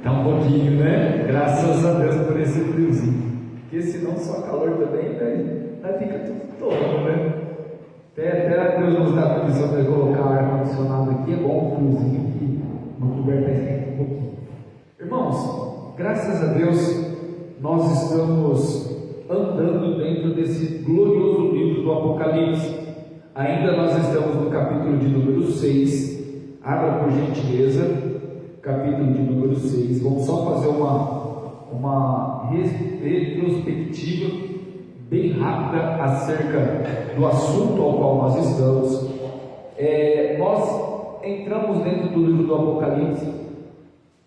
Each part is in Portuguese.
Tá um pouquinho, né? Graças a Deus por esse friozinho. Porque senão só calor também, daí fica tudo torto, né? Até Deus nos dá a condição de colocar ar-condicionado aqui, é bom o friozinho aqui, uma coberta esquenta um pouquinho. Irmãos, graças a Deus, nós estamos andando dentro desse glorioso livro do Apocalipse. Ainda nós estamos no capítulo de número 6, abra por gentileza, capítulo de número 6, vamos só fazer uma retrospectiva bem rápida acerca do assunto ao qual nós estamos. Nós entramos dentro do livro do Apocalipse.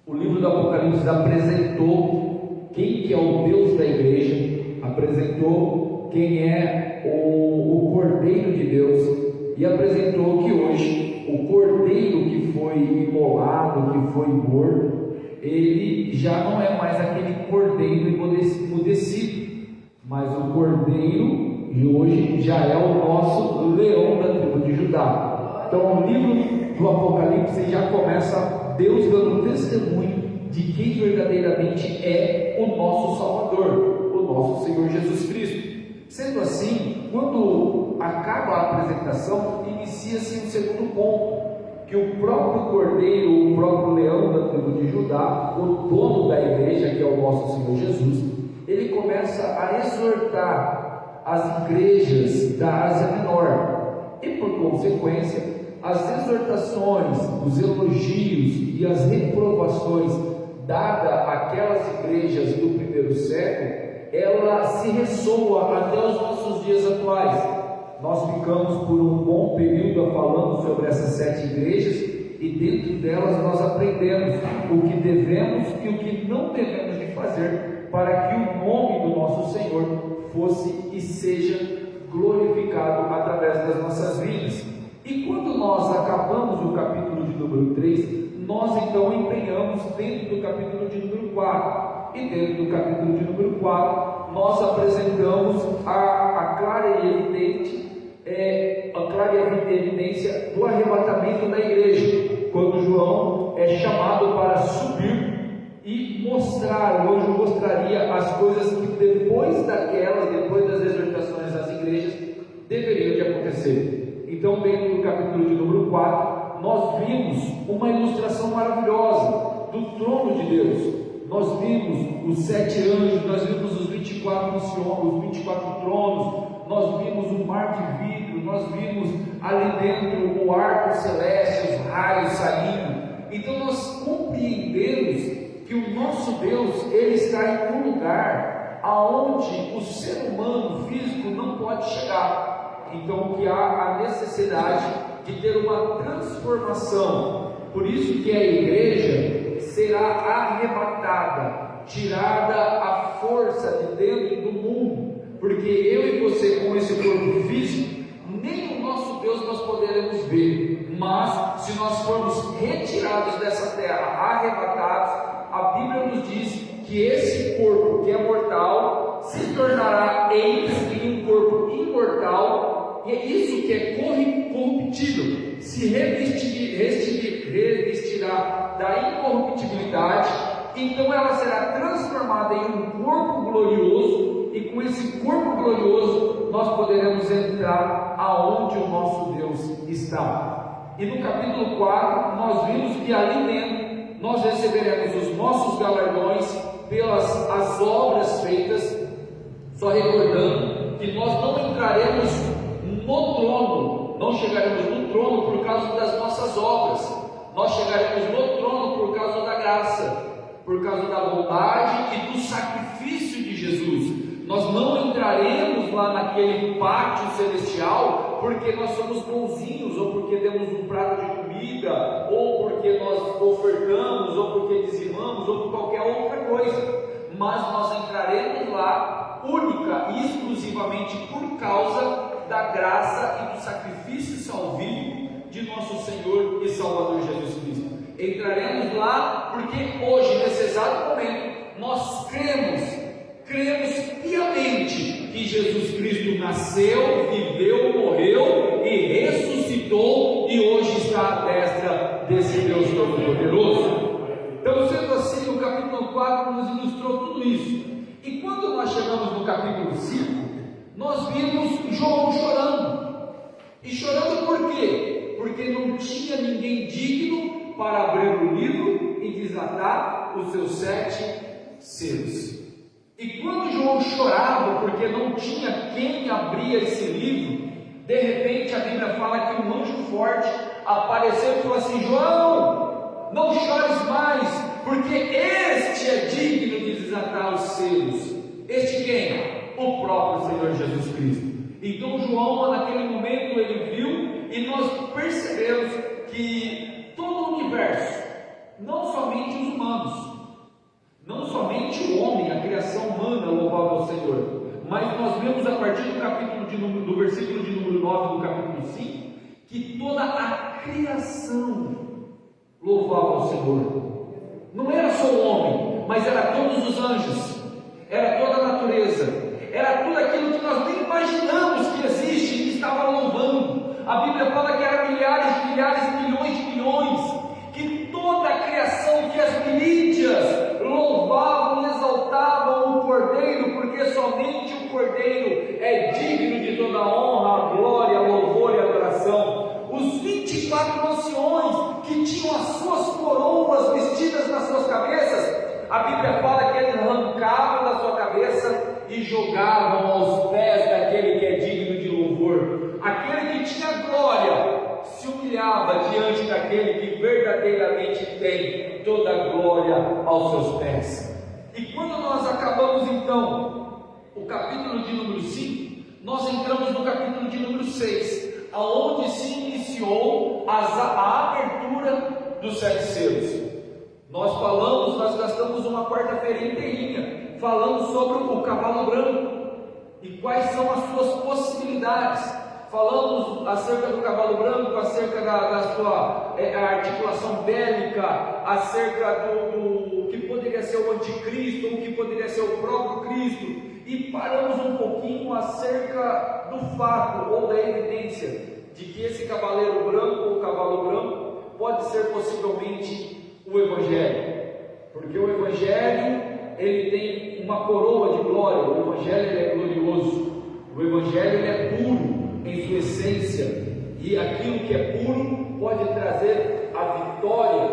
O livro do Apocalipse apresentou quem que é o Deus da igreja, apresentou quem é o Cordeiro de Deus, e apresentou que hoje o Cordeiro que foi imolado, que foi morto, ele já não é mais aquele Cordeiro emudecido, mas o Cordeiro de hoje já é o nosso leão da tribo de Judá. Então o livro do Apocalipse já começa Deus dando testemunho de quem verdadeiramente é o nosso Salvador, o nosso Senhor Jesus Cristo. Sendo assim, quando acaba a apresentação, inicia-se um segundo ponto, que o próprio Cordeiro, o próprio leão da tribo de Judá, o dono da igreja, que é o nosso Senhor Jesus, ele começa a exortar as igrejas da Ásia Menor, e por consequência, as exortações, os elogios e as reprovações dadas àquelas igrejas do primeiro século, ela se ressoa até os nossos dias atuais. Nós ficamos por um bom período falando sobre essas 7 igrejas, e dentro delas nós aprendemos o que devemos e o que não devemos de fazer para que o nome do nosso Senhor fosse e seja glorificado através das nossas vidas. E quando nós acabamos o capítulo de número 3, nós então empenhamos dentro do capítulo de número 4. E dentro do capítulo de número 4, nós apresentamos a clara evidência do arrebatamento da igreja, quando João é chamado para subir e mostrar, o anjo mostraria as coisas que depois das exortações às igrejas, deveriam de acontecer. Então, dentro do capítulo de número 4, nós vimos uma ilustração maravilhosa do trono de Deus. Nós vimos os 7 anjos, nós vimos os 24 tronos, nós vimos o mar de vidro, nós vimos ali dentro o arco celeste, os raios saindo. Então nós compreendemos que o nosso Deus, ele está em um lugar aonde o ser humano físico não pode chegar. Então que há a necessidade de ter uma transformação. Por isso que a igreja será arrebatada, tirada a força de dentro do mundo, porque eu e você, com esse corpo físico, nem o nosso Deus nós poderemos ver, mas se nós formos retirados dessa terra, arrebatados, a Bíblia nos diz que esse corpo que é mortal se tornará em um corpo imortal, e é isso que é corruptível, se revestirá da incorruptibilidade. Então ela será transformada em um corpo glorioso, e com esse corpo glorioso nós poderemos entrar aonde o nosso Deus está. E no capítulo 4 nós vimos que ali dentro nós receberemos os nossos galardões pelas as obras feitas. Só recordando que nós não entraremos no trono, não chegaremos no trono por causa das nossas obras, nós chegaremos no trono por causa da graça, por causa da bondade e do sacrifício de Jesus. Nós não entraremos lá naquele pátio celestial porque nós somos bonzinhos, ou porque demos um prato de comida, ou porque nós ofertamos, ou porque dizimamos, ou por qualquer outra coisa, mas nós entraremos lá única e exclusivamente por causa da graça e do sacrifício salvífico de nosso Senhor e Salvador Jesus Cristo. Entraremos lá porque hoje, nesse exato momento, nós cremos piamente que Jesus Cristo nasceu, viveu, morreu e ressuscitou, e hoje está à destra desse Deus Todo-Poderoso. Então, sendo assim, no capítulo 4 nos ilustrou tudo isso. E quando nós chegamos no capítulo 5, nós vimos João chorando. E chorando por quê? Porque não tinha ninguém digno para abrir o livro e desatar os seus 7 selos. E quando João chorava porque não tinha quem abria esse livro, de repente a Bíblia fala que um anjo forte apareceu e falou assim: João, não chores mais, porque este é digno de desatar os selos. Este quem? O próprio Senhor Jesus Cristo. Então João, naquele momento, ele viu, e nós percebemos que todo o universo, não somente os humanos, não somente o homem, a criação humana, louvava ao Senhor, mas nós vemos a partir do versículo de número 9 do capítulo 5, que toda a criação louvava ao Senhor. Não era só o homem, mas era todos os anjos, era toda a natureza, era tudo aquilo que nós nem imaginamos que existe e que estava louvando. A Bíblia fala que eram milhares de milhares e milhões de milhões, que toda a criação, que as milícias louvavam e exaltavam o Cordeiro, porque somente o Cordeiro é digno de toda a honra, a glória, a louvor e a adoração. Os 24 anciões que tinham as suas coroas vestidas nas suas cabeças, a Bíblia fala que eles arrancavam da sua cabeça e jogavam aos pés daquele que é digno de louvor. Aquele que tinha glória se humilhava diante daquele que verdadeiramente tem toda a glória aos seus pés. E quando nós acabamos então o capítulo de número 5, nós entramos no capítulo de número 6, aonde se iniciou a abertura dos 7 selos. Nós gastamos uma quarta-feira inteirinha falando sobre o cavalo branco e quais são as suas possibilidades. Falamos acerca do cavalo branco, acerca da sua articulação bélica, acerca do que poderia ser o anticristo, o que poderia ser o próprio Cristo, e paramos um pouquinho acerca do fato ou da evidência de que esse cavaleiro branco ou cavalo branco pode ser possivelmente o Evangelho, porque o Evangelho ele tem uma coroa de glória, o Evangelho ele é glorioso, o Evangelho ele é puro em sua essência, e aquilo que é puro pode trazer a vitória.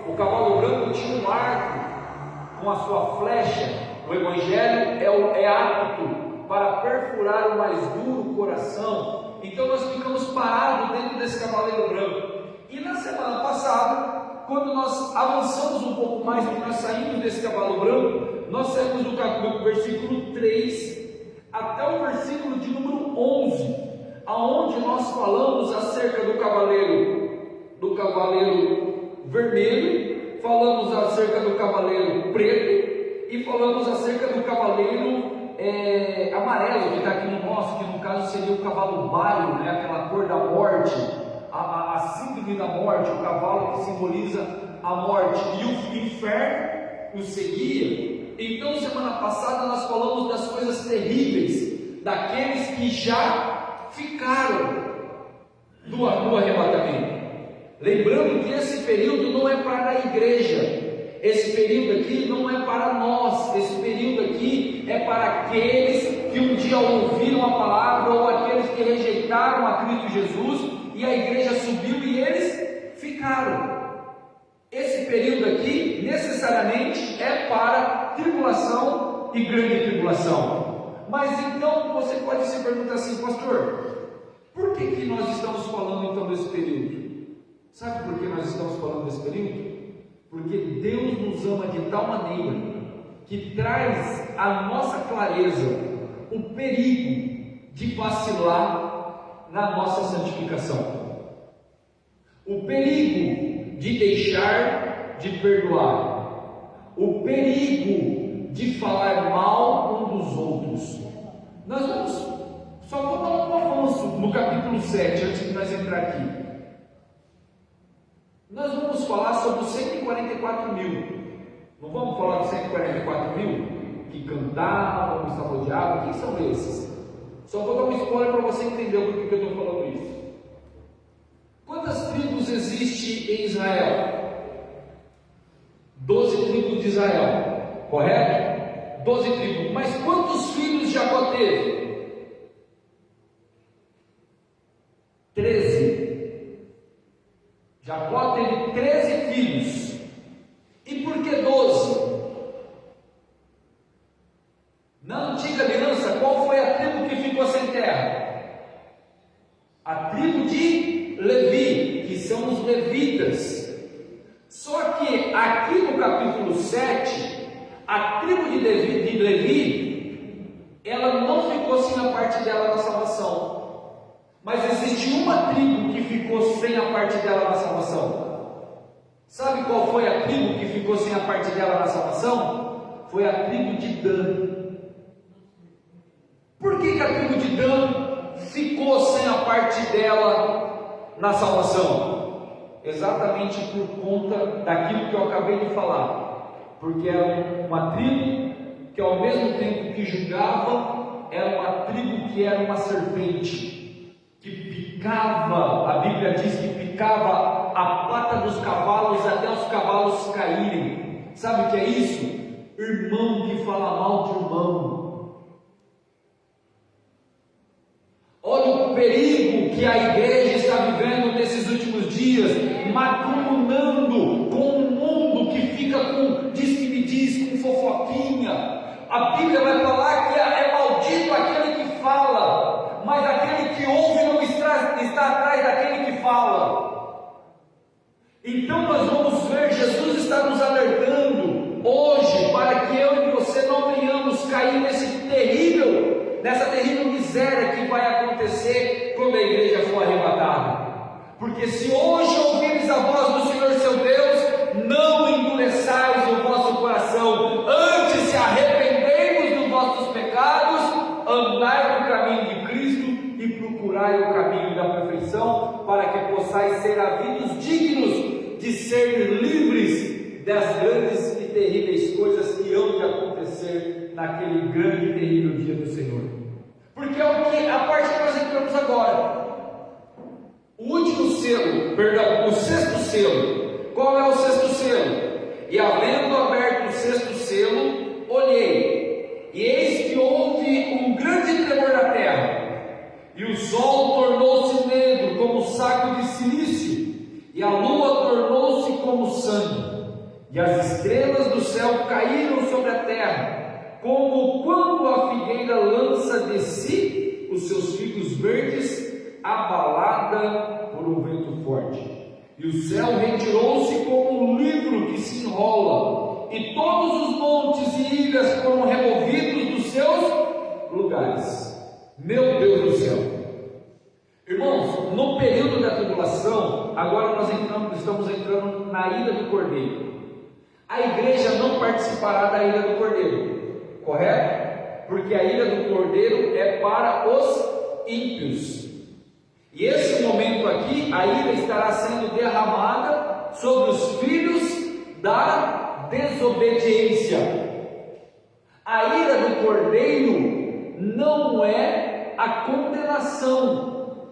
O cavalo branco tinha um arco com a sua flecha, o Evangelho é apto para perfurar o mais duro coração. Então nós ficamos parados dentro desse cavaleiro branco, e na semana passada, quando nós avançamos um pouco mais, que nós saímos desse cavalo branco, nós saímos do versículo 3 até o versículo de número 11, aonde nós falamos acerca do cavaleiro vermelho, falamos acerca do cavaleiro preto e falamos acerca do cavaleiro amarelo, que está aqui no nosso, que no caso seria o cavalo baio, né? Aquela cor da morte, a síndrome da morte, o cavalo que simboliza a morte, e o inferno o seguia. Então semana passada nós falamos das coisas terríveis daqueles que já ficaram no arrebatamento, lembrando que esse período não é para a igreja, esse período aqui não é para nós, esse período aqui é para aqueles que um dia ouviram a palavra, ou aqueles que rejeitaram a Cristo Jesus, e a igreja subiu e eles ficaram. Esse período aqui necessariamente é para tribulação e grande tribulação. Mas então você pode se perguntar assim: pastor, por que nós estamos falando então desse período? Sabe por que nós estamos falando desse período? Porque Deus nos ama de tal maneira que traz à nossa clareza o perigo de vacilar na nossa santificação, o perigo de deixar de perdoar, o perigo de falar mal um dos outros. Nós só vou dar um avanço no capítulo 7 antes de nós entrar aqui. Nós vamos falar sobre os 144 mil. Não vamos falar dos 144 mil que cantavam, que estavam odiados. Quem são esses? Só vou dar um spoiler para você entender o porquê que eu estou falando isso. Quantas tribos existem em Israel? 12 tribos de Israel. correto? 12 tribos. Mas quantos filhos Jacó teve? 13. Jacó teve 13 filhos. E por que 12? Na antiga aliança, qual foi a tribo que ficou sem terra? A tribo de Levi, que são os levitas. Só que aqui no capítulo 7, a tribo de Levi, ela não ficou sem a parte dela na salvação. Mas existe uma tribo que ficou sem a parte dela na salvação. Sabe qual foi a tribo que ficou sem a parte dela na salvação? Foi a tribo de Dan. Por que a tribo de Dan ficou sem a parte dela na salvação? Exatamente por conta daquilo que eu acabei de falar. Porque era uma tribo que, ao mesmo tempo que julgava, era uma tribo que era uma serpente, que picava, a Bíblia diz que picava a pata dos cavalos até os cavalos caírem. Sabe o que é isso? Irmão que fala mal de irmão. Olha o perigo que a igreja está vivendo nesses últimos dias, macunando com um mundo que fica com diz que me diz, com fofoquinha. A Bíblia vai falar que é maldito aquele que fala, mas aquele que ouve não está atrás daquele que fala. Então nós vamos ver, Jesus está nos alertando hoje para que eu e você não venhamos cair nessa terrível miséria que vai acontecer quando a igreja for arrebatada. Porque se hoje ouvires a voz do Senhor seu Deus, não endureçais o vosso coração, antes se arrependei-vos dos vossos pecados, andai no caminho de Cristo e procurai o caminho da perfeição, para que possais ser havidos dignos de ser livres das grandes e terríveis coisas que hão de acontecer naquele grande e terrível dia do Senhor. Porque é a parte que nós entramos agora. O último selo, perdão, o sexto selo. Qual é o sexto selo? E havendo aberto o sexto selo, olhei, e eis que houve um grande tremor na terra, e o sol tornou-se negro como saco de silício, e a lua tornou-se como sangue, e as estrelas do céu caíram sobre a terra, como quando a figueira lança de si os seus figos verdes, abalada por um vento forte. E o céu retirou-se como um livro que se enrola, e todos os montes e ilhas foram removidos dos seus lugares. Meu Deus do céu! Irmãos, no período da tribulação, agora nós estamos entrando na ira do Cordeiro. A igreja não participará da ira do Cordeiro, correto? Porque a ira do Cordeiro é para os ímpios. E esse momento aqui, a ira estará sendo derramada sobre os filhos da desobediência. A ira do Cordeiro não é a condenação.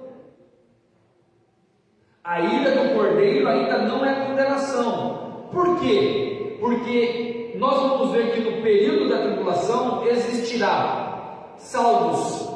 A ira do Cordeiro ainda não é condenação. Por quê? Porque nós vamos ver que no período da tribulação existirá salvos.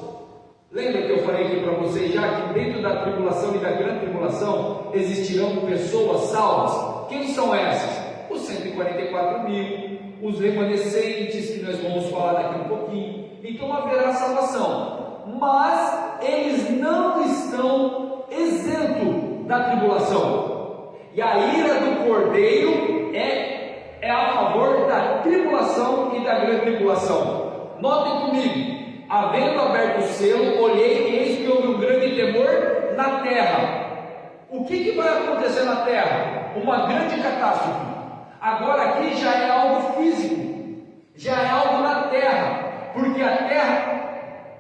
Lembra que eu falei aqui para vocês já que dentro da tribulação e da grande tribulação existirão pessoas salvas? Quem são essas? Os 144 mil, os remanescentes, que nós vamos falar daqui um pouquinho. Então haverá salvação, mas eles não estão isentos da tribulação. E a ira do Cordeiro é a favor da tribulação e da grande tribulação. Notem comigo. Havendo aberto o selo, olhei e eis que houve um grande temor na terra. O que vai acontecer na terra? Uma grande catástrofe. Agora aqui já é algo físico, já é algo na terra, porque a terra,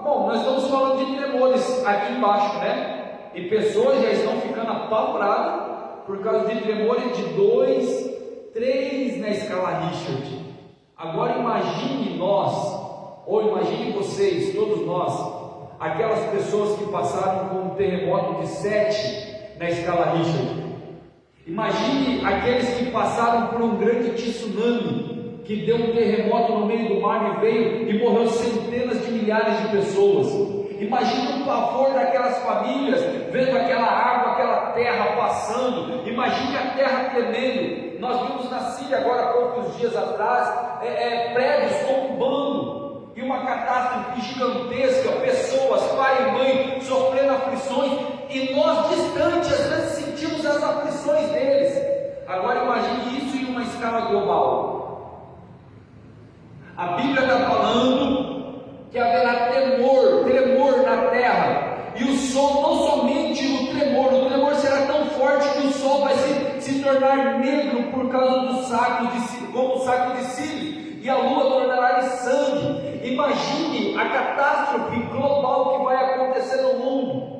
bom, nós estamos falando de tremores aqui embaixo, né? E pessoas já estão ficando apavoradas por causa de tremores de 2, 3 na escala Richter. Agora imagine nós, ou imagine vocês, todos nós, aquelas pessoas que passaram por um terremoto de 7 na escala Richter. Imagine aqueles que passaram por um grande tsunami. que deu um terremoto no meio do mar e veio e morreu centenas de milhares de pessoas. Imagina o pavor daquelas famílias vendo aquela água, aquela terra passando. Imagine a terra tremendo. Nós vimos na Síria agora há poucos dias atrás prédios tombando e uma catástrofe gigantesca, pessoas, pai e mãe sofrendo aflições, e nós distantes às vezes sentimos as aflições deles. Agora imagine isso em uma escala global. A Bíblia está falando que haverá tremor na terra, e o sol, não somente o tremor será tão forte que o sol vai se tornar negro por causa dos sacos como o saco de Sírios, e a lua tornará em sangue. Imagine a catástrofe global que vai acontecer no mundo.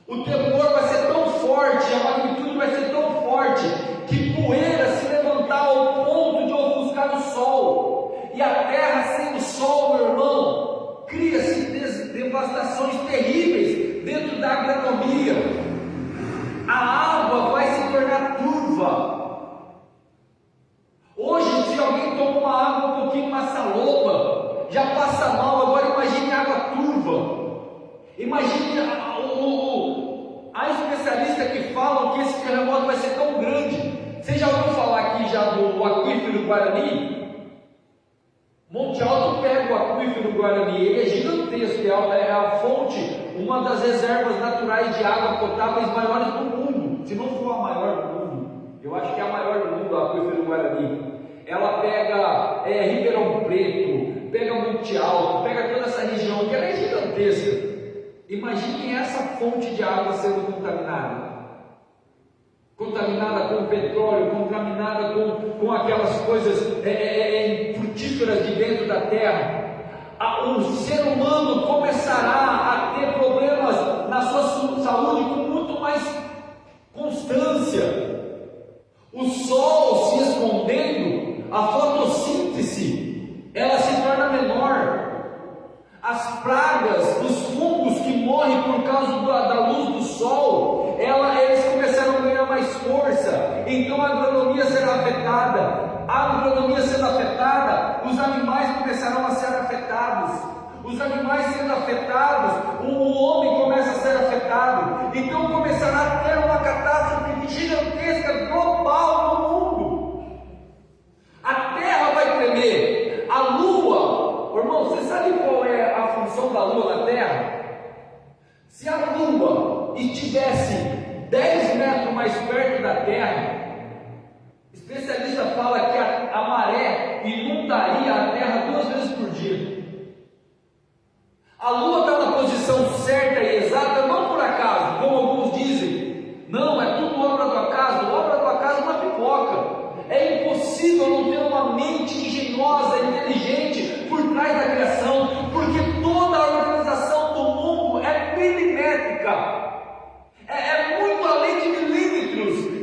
O tremor vai ser tão forte, a magnitude vai ser tão forte, que poeira se levantar ao ponto de ofuscar o sol, e a terra sem o sol, meu irmão, cria-se devastações terríveis dentro da agronomia. A água vai se tornar turva. Hoje, se alguém toma uma água um pouquinho maçaloba, já passa mal. Agora imagine água turva. Imagine há especialistas que falam que esse terremoto vai ser tão grande. Você já ouviu falar aqui já do aquífero Guarani? Monte Alto pega o aquífero Guarani, ele é gigantesco, é a fonte, uma das reservas naturais de água potáveis maiores do mundo, se não for a maior do mundo. Eu acho que é a maior do mundo, o aquífero Guarani. Ela pega Ribeirão Preto, pega Monte Alto, pega toda essa região, que ela é gigantesca. Imaginem essa fonte de água sendo contaminada com petróleo, contaminada com aquelas coisas frutíferas de dentro da terra. O ser humano começará a ter problemas na sua saúde com muito mais constância. O sol se escondendo, a fotossíntese ela se torna menor. As pragas, os fungos que morrem por causa da luz do sol, eles começaram a ganhar mais força. Então a agronomia será afetada. A agronomia sendo afetada, os animais começarão a ser afetados. Os animais sendo afetados, o homem começa a ser afetado. Então começará a ter uma catástrofe gigantesca global no mundo. A terra vai tremer. A lua, irmão, você sabe qual é a função da lua na terra? Se a lua estivesse 10 metros mais perto da terra, especialista fala que a maré inundaria a terra 2 vezes por dia. A lua está na posição certa e exata, não por acaso, como alguns dizem. Não, é tudo obra do acaso. Obra do acaso é uma pipoca. É impossível não ter uma mente engenhosa, inteligente por trás da criação, porque toda a organização do mundo é milimétrica. É muito além de milímetros,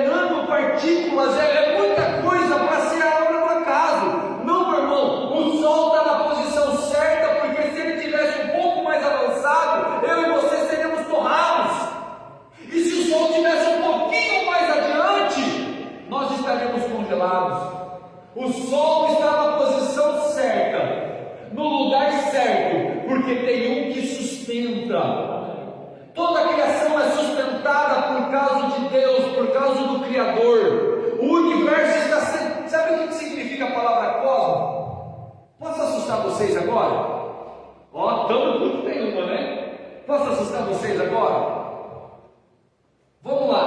nanopartículas, é muita coisa para ser a obra do acaso. Não, meu irmão, o sol está na posição certa, porque se ele tivesse um pouco mais avançado, eu e você seríamos torrados. E se o sol tivesse um pouquinho mais adiante, nós estaríamos congelados. O sol está na posição certa, no lugar certo, porque tem um que sustenta. Toda a criação é sustentada por causa de Deus, por causa do Criador. O universo está sendo... Sabe o que significa a palavra cosmos? Posso assustar vocês agora? Todo mundo tem uma, né? Posso assustar vocês agora? Vamos lá.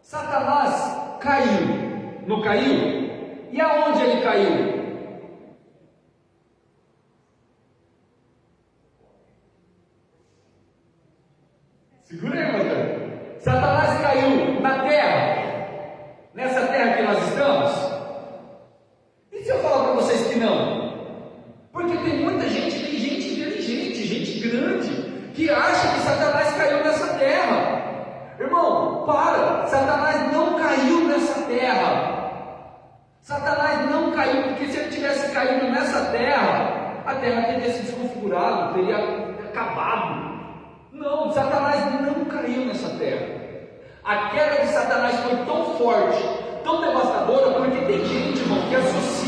Satanás caiu. Não caiu? E aonde ele caiu? Segura aí, Marcelo. Satanás caiu na terra, nessa terra que nós estamos. E se eu falar para vocês que não? Porque tem muita gente, tem gente inteligente, gente grande, que acha que Satanás caiu nessa terra. Irmão, para! Satanás não caiu nessa terra. Satanás não caiu, porque se ele tivesse caído nessa terra, a terra teria se desconfigurado, teria acabado. Não, Satanás não caiu nessa terra. A queda de Satanás foi tão forte, tão devastadora, porque tem gente, irmão,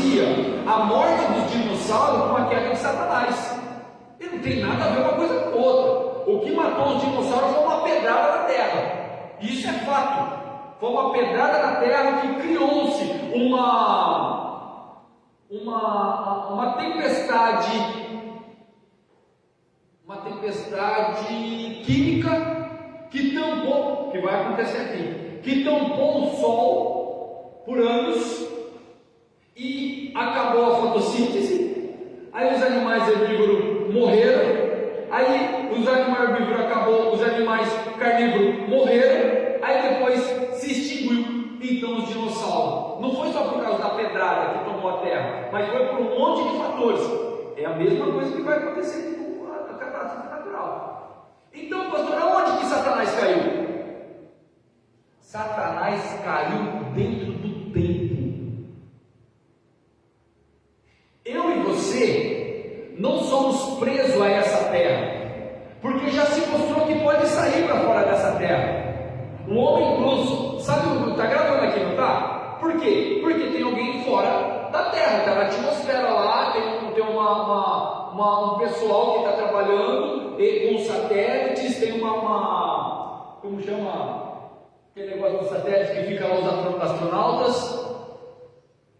associa a morte dos dinossauros com a queda de Satanás. E não tem nada a ver uma coisa com outra. O que matou os dinossauros foi uma pedrada na terra. Isso é fato. Foi uma pedrada na terra que criou-se uma tempestade química que tampou, que vai acontecer aqui, que tampou o sol por anos e acabou a fotossíntese. Aí os animais herbívoros morreram. Aí os animais herbívoros acabou, os animais carnívoros morreram. Aí depois se extinguiu. Então os dinossauros. Não foi só por causa da pedrada que tomou a terra, mas foi por um monte de fatores. É a mesma coisa que vai acontecer com a catástrofe natural. Então, pastor, aonde que Satanás caiu? Satanás caiu dentro do templo. Eu e você não somos presos a essa terra, porque já se mostrou que pode sair para fora dessa terra. O homem incluso, sabe, está gravando aqui, não está? Por quê? Porque tem alguém fora da terra, está na atmosfera lá, tem um pessoal que está trabalhando com satélites, tem como chama aquele negócio do satélite que fica lá os astronautas?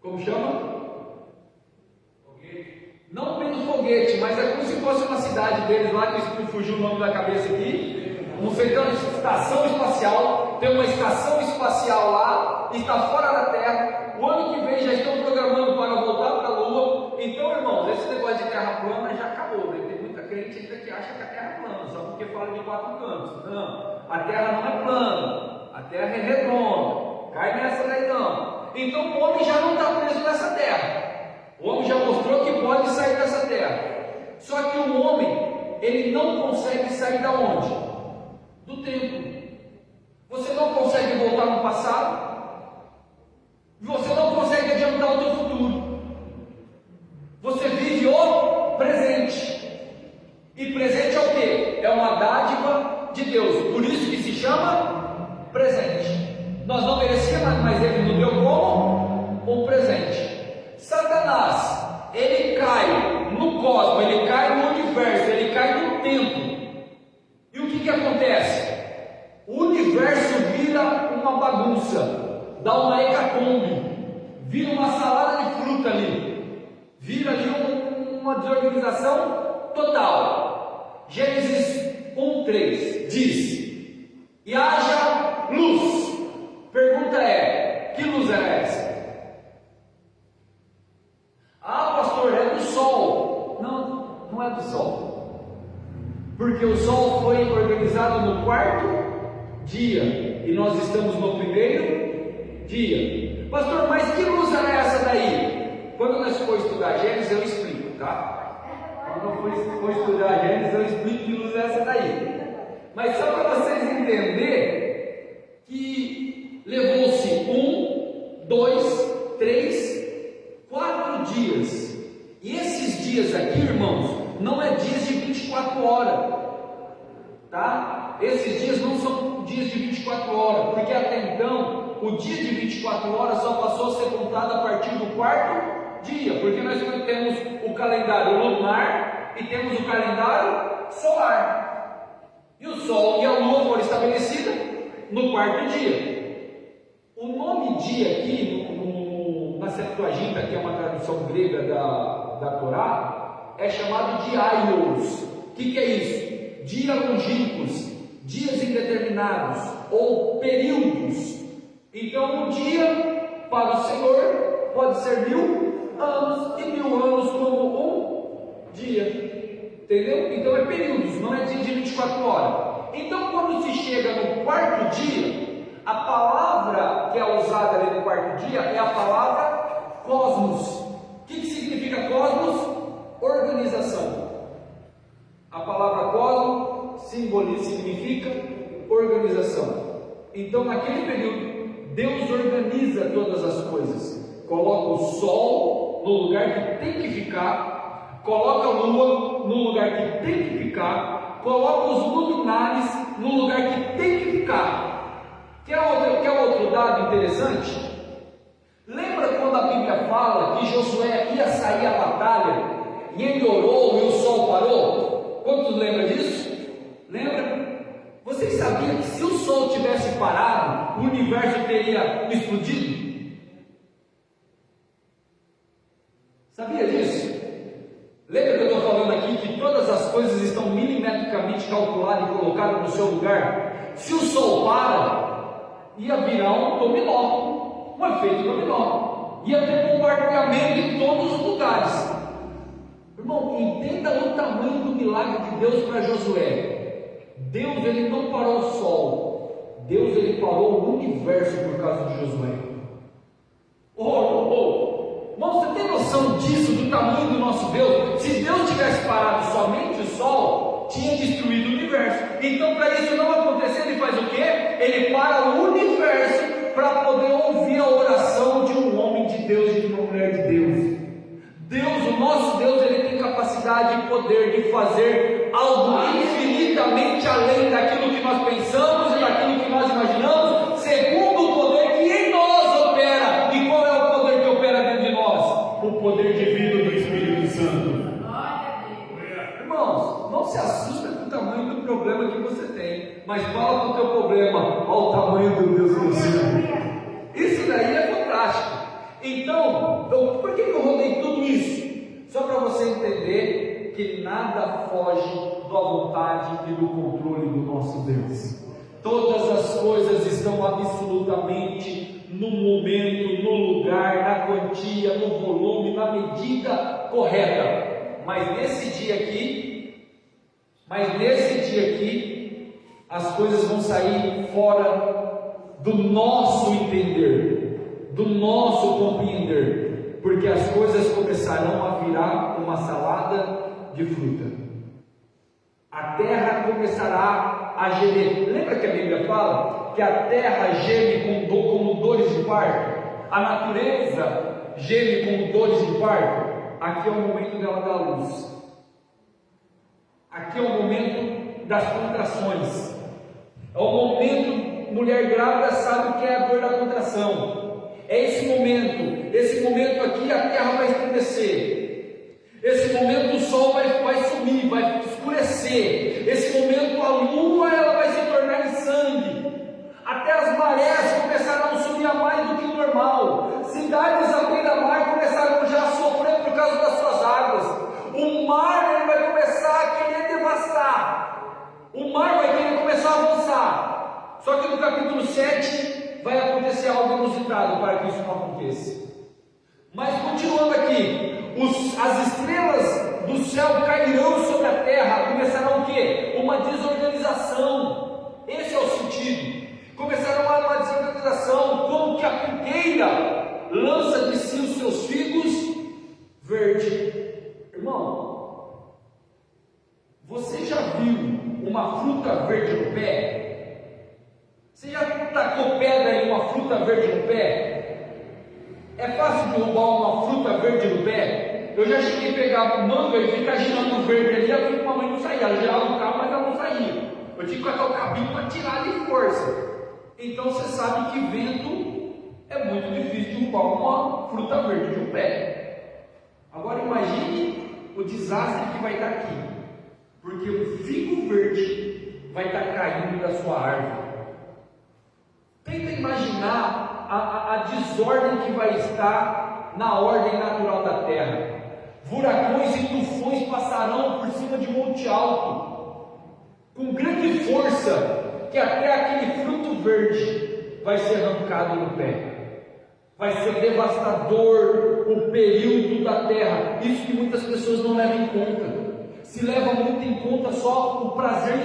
Como chama? Não pelo foguete, mas é como se fosse uma cidade deles lá, que fugiu o nome da cabeça aqui. Não sei, então, estação espacial, tem uma estação espacial lá, está fora da Terra. O ano que vem já estão programando para voltar para a Lua. Então, irmãos, esse negócio de terra plana já acabou, né? Tem muita crente ainda que acha que a Terra é plana, só porque fala de 4 cantos. Não, a Terra não é plana, a Terra é redonda. Cai nessa daí não. Então o homem já não está preso nessa terra. O homem já mostrou que pode sair dessa terra. Só que o homem, ele não consegue sair da onde? Do tempo. Você não consegue voltar no passado. Você não consegue adiantar o teu futuro. Você vive o presente. E presente é o quê? É uma dádiva de Deus. Por isso que se chama presente. Nós não merecíamos, mas Ele nos deu como um presente. Satanás, ele cai no cosmos, ele cai no universo, ele cai no tempo. E o que acontece? O universo vira uma bagunça, dá uma hecatombe, vira uma salada de fruta ali, vira ali uma desorganização total. Gênesis 1:3 diz: e haja luz. Pergunta é: que luz era essa? Ah, pastor, é do sol. Não, não é do sol. Porque o sol foi organizado no 4º dia e nós estamos no 1º dia. Pastor, mas que luz era essa daí? Quando nós for estudar Gênesis, eu explico, tá? Quando eu for estudar Gênesis, eu explico que luz é essa daí. Mas só para vocês entenderem que levou-se 1, 2, 3, 4 dias. E esses dias aqui, irmãos, não é dias de 24 horas, tá? Esses dias não são dias de 24 horas, porque até então o dia de 24 horas só passou a ser contado a partir do 4º dia, porque nós temos o calendário lunar e temos o calendário solar. E o sol e a lua foram estabelecidos no 4º dia. O nome dia aqui na Septuaginta, que é uma tradução grega da Torá, é chamado de aios. O que é isso? Dias longínquos, dias indeterminados ou períodos. Então, um dia para o Senhor pode ser 1000 anos e 1000 anos como um dia. Entendeu? Então é períodos, não é dia de 24 horas. Então, quando se chega no 4º dia, a palavra que é usada ali no 4º dia é a palavra cosmos. O que significa cosmos? Organização. A palavra cosmos significa organização. Então, naquele período, Deus organiza todas as coisas. Coloca o sol no lugar que tem que ficar, coloca a lua no lugar que tem que ficar, coloca os luminares no lugar que tem que ficar. Quer outro dado interessante? Lembra quando quando a Bíblia fala que Josué ia sair à batalha, e ele orou e o sol parou? Quantos lembram disso? Lembra? Vocês sabiam que se o sol tivesse parado, o universo teria explodido? Sabia disso? Lembra que eu estou falando aqui que todas as coisas estão milimetricamente calculadas e colocadas no seu lugar? Se o sol para, ia virar um dominó, um efeito dominó, ia ter bombardeamento em todos os lugares. Irmão, entenda o tamanho do milagre de Deus para Josué. Deus, ele não parou o sol, Deus, ele parou o universo por causa de Josué. Irmão, você tem noção disso, do tamanho do nosso Deus? Se Deus tivesse parado somente o sol, tinha destruído o universo. Então, para isso não acontecer, ele faz o quê? Ele para o universo para poder ouvir a oração de um homem de Deus e de uma mulher de Deus. Deus, o nosso Deus, ele tem capacidade e poder de fazer algo infinitamente além daquilo que nós pensamos e daquilo que nós imaginamos, segundo o poder que em nós opera. E qual é o poder que opera dentro de nós? O poder divino do Espírito Santo. Irmãos, não se assusta com o tamanho do problema que você tem, mas fala com o teu problema ao tamanho do Deus que você tem. Isso daí é fantástico. Então, por que eu rodei tudo isso? Só para você entender que nada foge da vontade e do controle do nosso Deus. Todas as coisas estão absolutamente no momento, no lugar, na quantia, no volume, na medida correta. Mas nesse dia aqui, as coisas vão sair fora do nosso entender, do nosso compreender, porque as coisas começarão a virar uma salada de fruta. A terra começará a gemer. Lembra que a Bíblia fala que a terra geme como dores de parto? A natureza geme como dores de parto? Aqui é o momento dela dar luz. Aqui é o momento das contrações. É o momento, mulher grávida sabe o que é a dor da contração. É esse momento aqui a terra vai estremecer. Esse momento o sol vai sumir, vai escurecer. Esse momento a lua ela vai se tornar em sangue. Até as marés começarão a subir a mais do que o normal. Cidades à beira-mar começaram já a sofrer por causa das suas águas. O mar ele vai começar a querer devastar. O mar vai querer começar a avançar. Só que no capítulo 7 vai acontecer algo inusitado para que isso não aconteça. Mas continuando aqui, as estrelas do céu cairão sobre a terra. Começará o quê? Uma desorganização. Esse é o sentido. Começará uma desorganização, como que a figueira lança de si os seus figos verde. Irmão, você já viu uma fruta verde no pé? Você já tacou pedra em uma fruta verde no pé? É fácil derrubar uma fruta verde no pé? Eu já cheguei a pegar manga e ficar girando verde ali, a minha mãe não saía. Ela girava o cabo, mas ela não saía. Eu tinha que colocar o cabinho para tirar ali força. Então você sabe que vento é muito difícil derrubar uma fruta verde no pé. Agora imagine o desastre que vai estar aqui, porque o figo verde vai estar caindo da sua árvore. Tenta imaginar a desordem que vai estar na ordem natural da terra. Furacões e tufões passarão por cima de monte alto, com grande força, que até aquele fruto verde vai ser arrancado no pé. Vai ser devastador o período da terra. Isso que muitas pessoas não levam em conta. Se leva muito em conta só o prazer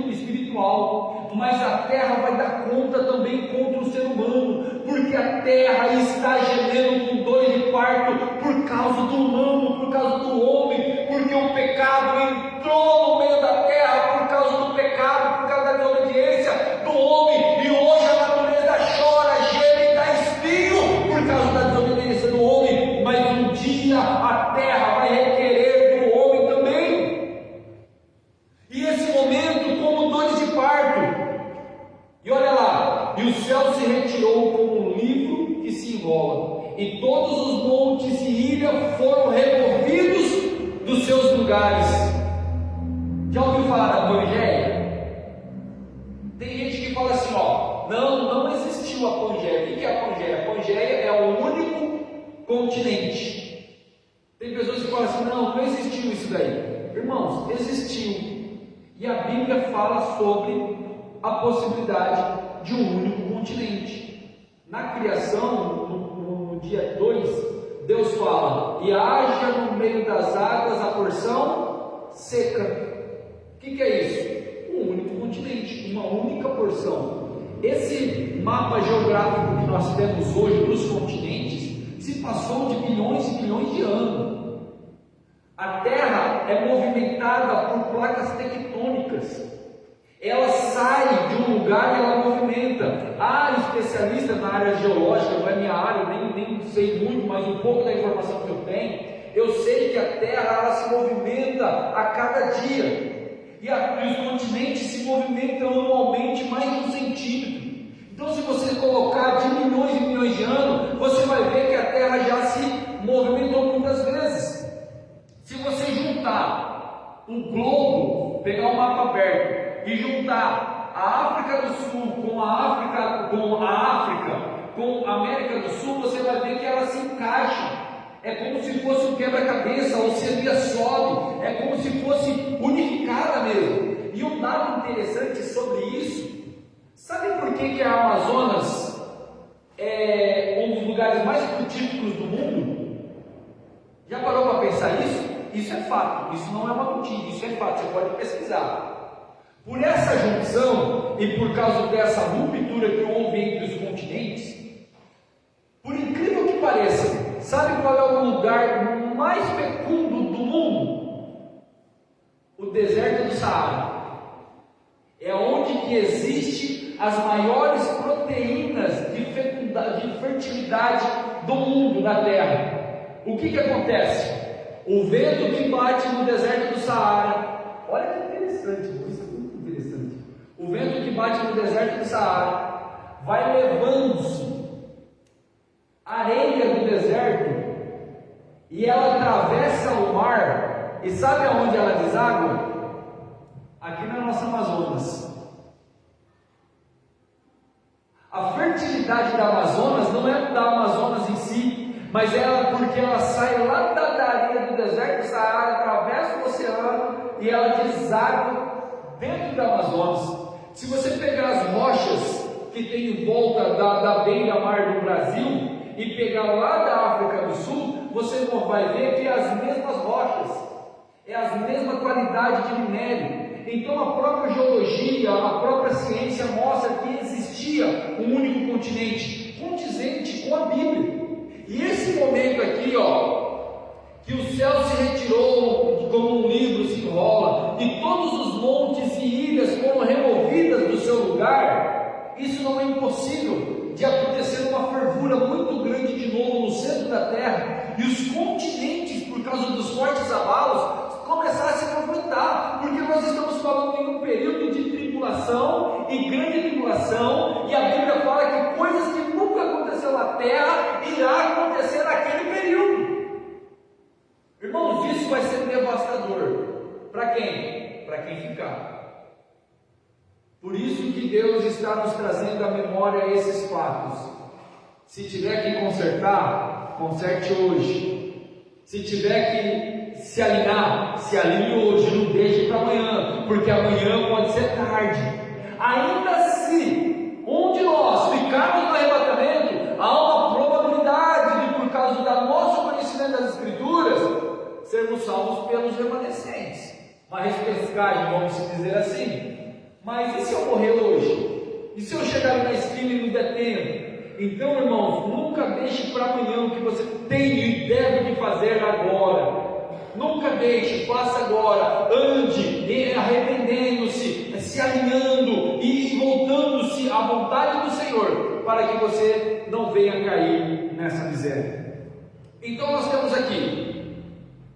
espiritual, mas a terra vai dar conta também contra o ser humano, porque a terra está gemendo com dores de parto por causa do humano, por causa do homem, porque o pecado entrou no meio da terra por causa do pecado, por causa da desobediência do homem, e hoje a natureza chora, geme e dá espinho por causa da desobediência do homem, mas um dia a terra vai requerer do homem também. E esse momento como dores de parto. E olha lá, e o céu se retirou como um livro que se enrola, e todos montes e ilhas foram removidos dos seus lugares. Já ouviu falar da Pangeia? Tem gente que fala assim, ó, não existiu a Pangeia. O que é a Pangeia? A Pangeia é o único continente. Tem pessoas que falam assim, não existiu isso daí. Irmãos, existiu. E a Bíblia fala sobre a possibilidade de um único continente. Na criação, no dia 2, Deus fala, e haja no meio das águas a porção seca. O que é isso? Um único continente, uma única porção. Esse mapa geográfico que nós temos hoje dos continentes se passou de bilhões e bilhões de anos. A Terra é movimentada por placas tectônicas. Ela sai de um lugar e ela movimenta. Há especialistas na área geológica, não é minha área, nem sei muito, mas um pouco da informação que eu tenho, eu sei que a Terra ela se movimenta a cada dia. E os continentes se movimentam anualmente mais de 1 centímetro. Então, se você colocar de milhões e milhões de anos, você vai ver que a Terra já se movimentou muitas vezes. Se você juntar o globo, pegar o mapa aberto e juntar a África do Sul com a América do Sul, você vai ver que elas se encaixam. É como se fosse um quebra-cabeça, a oceania sobe, é como se fosse unificada mesmo. E um dado interessante sobre isso, sabe por que a Amazonas é um dos lugares mais frutíferos do mundo? Já parou para pensar isso? Isso é fato, isso não é uma mentira, isso é fato, você pode pesquisar. Por essa junção e por causa dessa ruptura que houve entre os continentes, por incrível que pareça, sabe qual é o lugar mais fecundo do mundo? O deserto do Saara. É onde que existe as maiores proteínas de fertilidade do mundo na Terra. O que acontece? O vento que bate no deserto do Saara, olha que interessante, isso é muito interessante. O vento que bate no deserto do Saara vai levando a areia do deserto e ela atravessa o mar. E sabe aonde ela deságua? Aqui na nossa Amazonas. A fertilidade da Amazonas não é da Amazonas em si, mas porque ela sai lá da areia do deserto do Saara, atravessa o oceano e ela deságua dentro da Amazonas. Se você pegar as rochas que tem em volta da beira-mar do Brasil e pegar lá da África do Sul, você vai ver que é as mesmas rochas, é a mesma qualidade de minério. Então a própria geologia, a própria ciência mostra que existia um único continente, condizente com a Bíblia. E esse momento aqui, que o céu se retirou como um livro se enrola, e todos os montes e ilhas foram removidas do seu lugar, isso não é impossível de acontecer uma fervura muito grande de novo no centro da Terra, e os continentes, por causa dos fortes abalos, começar a se movimentar, porque nós estamos falando em um período de tribulação e grande tribulação, e a Bíblia fala que coisas que nunca aconteceu na Terra irá acontecer naquele período. Irmãos, isso vai ser devastador. Para quem? Para quem ficar. Por isso que Deus está nos trazendo à memória esses fatos. Se tiver que consertar, conserte hoje. Se tiver que se alinhar, se alinhe hoje, não deixe para amanhã, porque amanhã pode ser tarde. Ainda se um de nós ficarmos no arrebatamento, há uma probabilidade de, por causa do nosso conhecimento das Escrituras, sermos salvos pelos remanescentes. Uma repescagem, vamos dizer assim. Mas e se eu morrer hoje? E se eu chegar na esquina e não der tempo? Então, irmãos, nunca deixe para amanhã o que você tem e deve de fazer agora. Nunca deixe, faça agora. Ande arrependendo-se, se alinhando e voltando-se à vontade do Senhor, para que você não venha cair nessa miséria. Então nós temos aqui,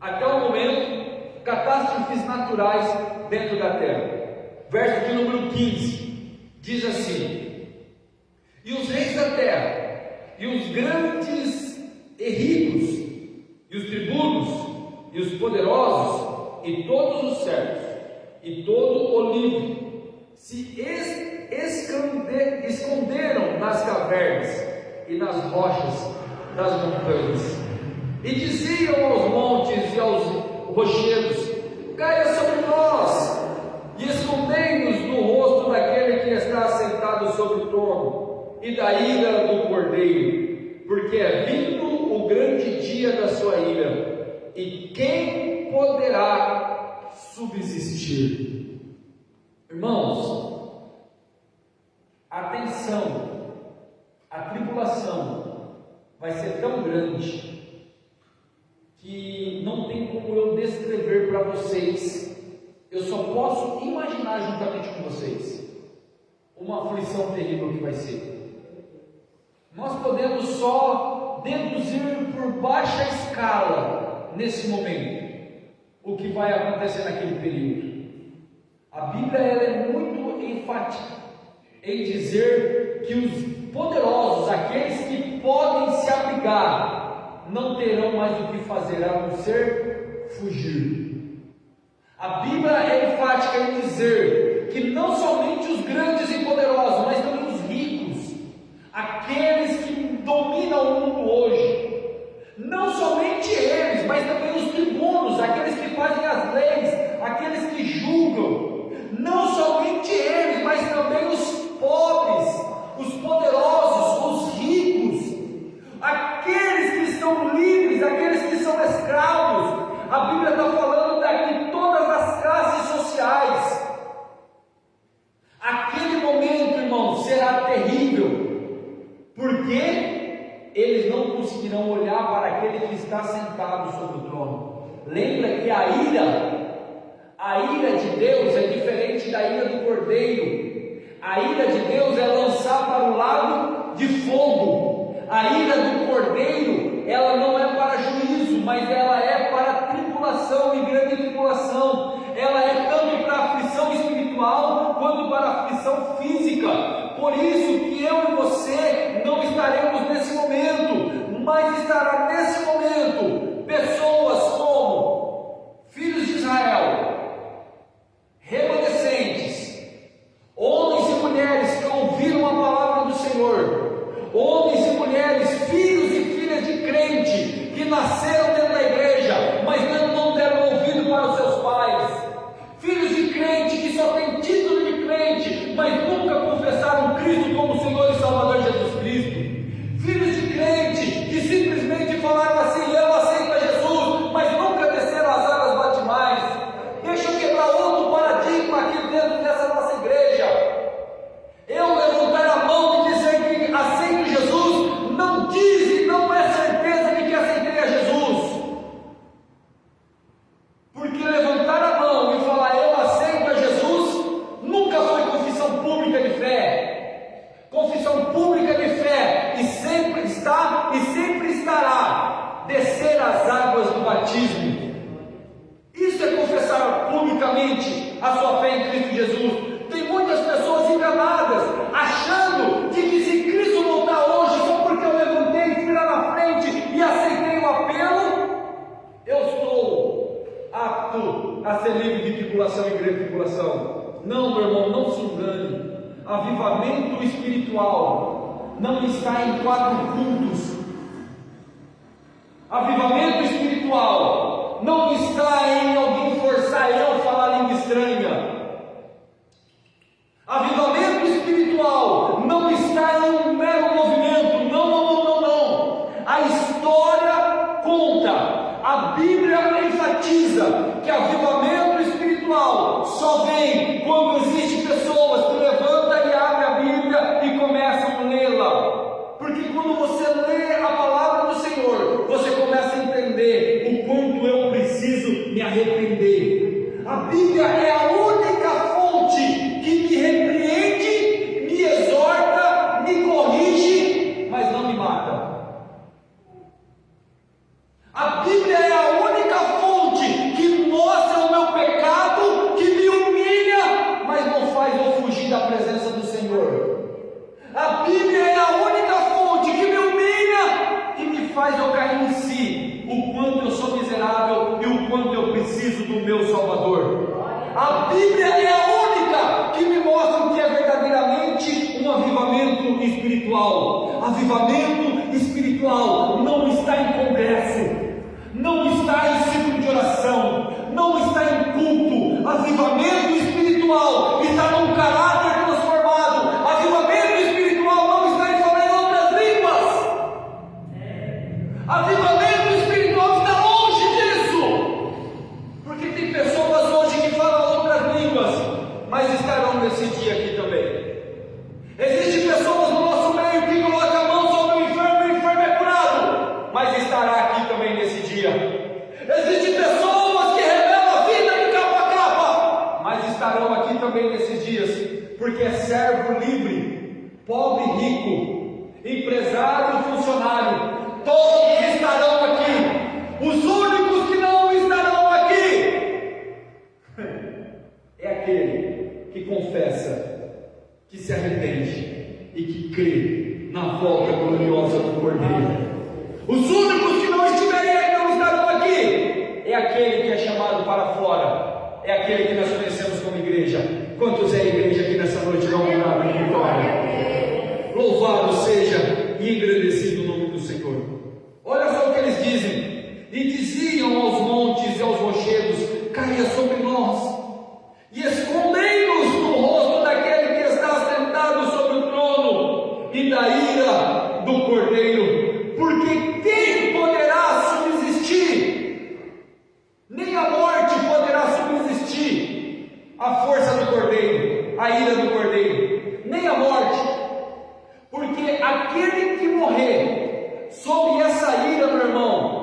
até o momento, catástrofes naturais dentro da terra. Verso de número 15, diz assim: e os reis da terra, e os grandes e ricos, e os poderosos, e todos os servos, e todo o livre, se esconderam nas cavernas e nas rochas das montanhas, e diziam aos montes e aos rochedos: caia sobre nós, e escondei-nos do rosto daquele que está sentado sobre o trono, e da ira do Cordeiro, porque é vindo o grande dia da sua ira, e quem poderá subsistir? Irmãos, atenção, a tribulação vai ser tão grande que não tem como eu descrever para vocês. Eu só posso imaginar juntamente com vocês uma aflição terrível que vai ser. Nós podemos só deduzir por baixa escala nesse momento o que vai acontecer naquele período. A Bíblia ela é muito enfática em dizer que os poderosos, aqueles que podem se abrigar, não terão mais o que fazer a não ser fugir. A Bíblia é enfática em dizer que não somente os grandes e poderosos, mas também os ricos, aqueles que dominam o mundo hoje, não somente eles, mas também os tribunos, aqueles que fazem as leis, aqueles que julgam, não somente eles, mas também os pobres, os poderosos, os ricos, aqueles que estão livres, aqueles que são escravos. A Bíblia está falando de todas as classes sociais. Aquele momento, irmão, será terrível, porque eles não conseguirão olhar para aquele que está sentado sobre o trono. Lembra que a ira de Deus é diferente da ira do Cordeiro. A ira de Deus é lançar para o lago de fogo. A ira do Cordeiro, ela não é para juízo, mas ela é para tribulação e grande tribulação. Ela é tanto para aflição espiritual quanto para aflição física. Por isso que eu e você não estaremos nesse momento, mas estará nesse momento pessoas como filhos de Israel, remanescentes, homens e mulheres que ouviram a palavra do Senhor, homens e mulheres, filhos e filhas de crente, que nasceram dentro da igreja, mas não deram ouvido para os seus pais, filhos de crente que só têm título de crente, mas nunca confessaram Cristo como Senhor e Salvador Jesus Cristo, filhos de crente que simplesmente falaram assim: eu aceito a Jesus, mas nunca desceram as águas batimais. Deixa eu quebrar outro paradigma aqui dentro dessa nossa igreja. Eu levantar a mão e dizer que aceito Jesus não diz e não é certeza de que aceitei a Jesus, porque levantar a mão e falar eu aceito a Jesus nunca foi confissão pública de fé. Confissão pública de fé e sempre está e sempre estará descer as águas do batismo. Isso é confessar publicamente a sua fé em Cristo Jesus. Tem muitas pessoas enganadas, achando de que se Cristo voltar hoje só porque eu levantei, fui lá na frente e aceitei o apelo, eu estou apto a ser livre de tribulação e grande tribulação. Não, meu irmão, não se engane. Avivamento espiritual não está em 4 cultos. Avivamento espiritual não está em alguém forçar eu a falar língua estranha. Avivamento espiritual não está em um mero movimento. Não. A história conta, a Bíblia enfatiza que avivamento espiritual só vem quando existem pessoas que levantam e abrem a Bíblia e começam a lê-la. Porque quando você lê a palavra do Senhor, você começa a entender o quanto eu preciso me arrepender. A Bíblia é a única fonte que me repreende, me exorta, me corrige, mas não me mata. A Bíblia é a única fonte que mostra o meu pecado, que me humilha, mas não faz eu fugir da presença do Senhor. A Bíblia é a única fonte que me humilha e me faz eu cair em si, o quanto eu sou miserável e o meu Salvador. A Bíblia é a única que me mostra o que é verdadeiramente um avivamento espiritual. Avivamento espiritual não está em congresso, não está em ciclo de oração, não está em culto. Avivamento espiritual está num caráter transformado. Avivamento espiritual não está em falar em outras línguas. Avivamento espiritual está longe disso, porque tem pessoas hoje que falam outras línguas, mas estarão nesse dia aqui também. Existem pessoas no nosso meio que colocam a mão sobre o enfermo é curado, mas estará aqui também nesse dia. Existem pessoas que revelam a vida de capa a capa, mas estarão aqui também nesses dias, porque é servo livre, pobre e rico, empresário e funcionário, todos estarão aqui. Os únicos que não estarão aqui é aquele que confessa, que se arrepende e que crê na volta gloriosa do Cordeiro. Os únicos que não estiverem aí, não estarão aqui, é aquele que é chamado para fora, é aquele que nós conhecemos como igreja. Quantos é a igreja aqui nessa noite? Dá um brado em vitória. Louvado seja e engrandecido o nome do Senhor. Olha só o que eles dizem: e diziam aos montes e aos rochedos: caia sobre nós, e escondei-nos no rosto daquele que está sentado sobre o trono e da ira do Cordeiro, porque quem poderá subsistir? Nem a morte poderá subsistir à força do Cordeiro, à ira do Cordeiro, nem a morte, porque aquele que morrer sob essa ira, meu irmão,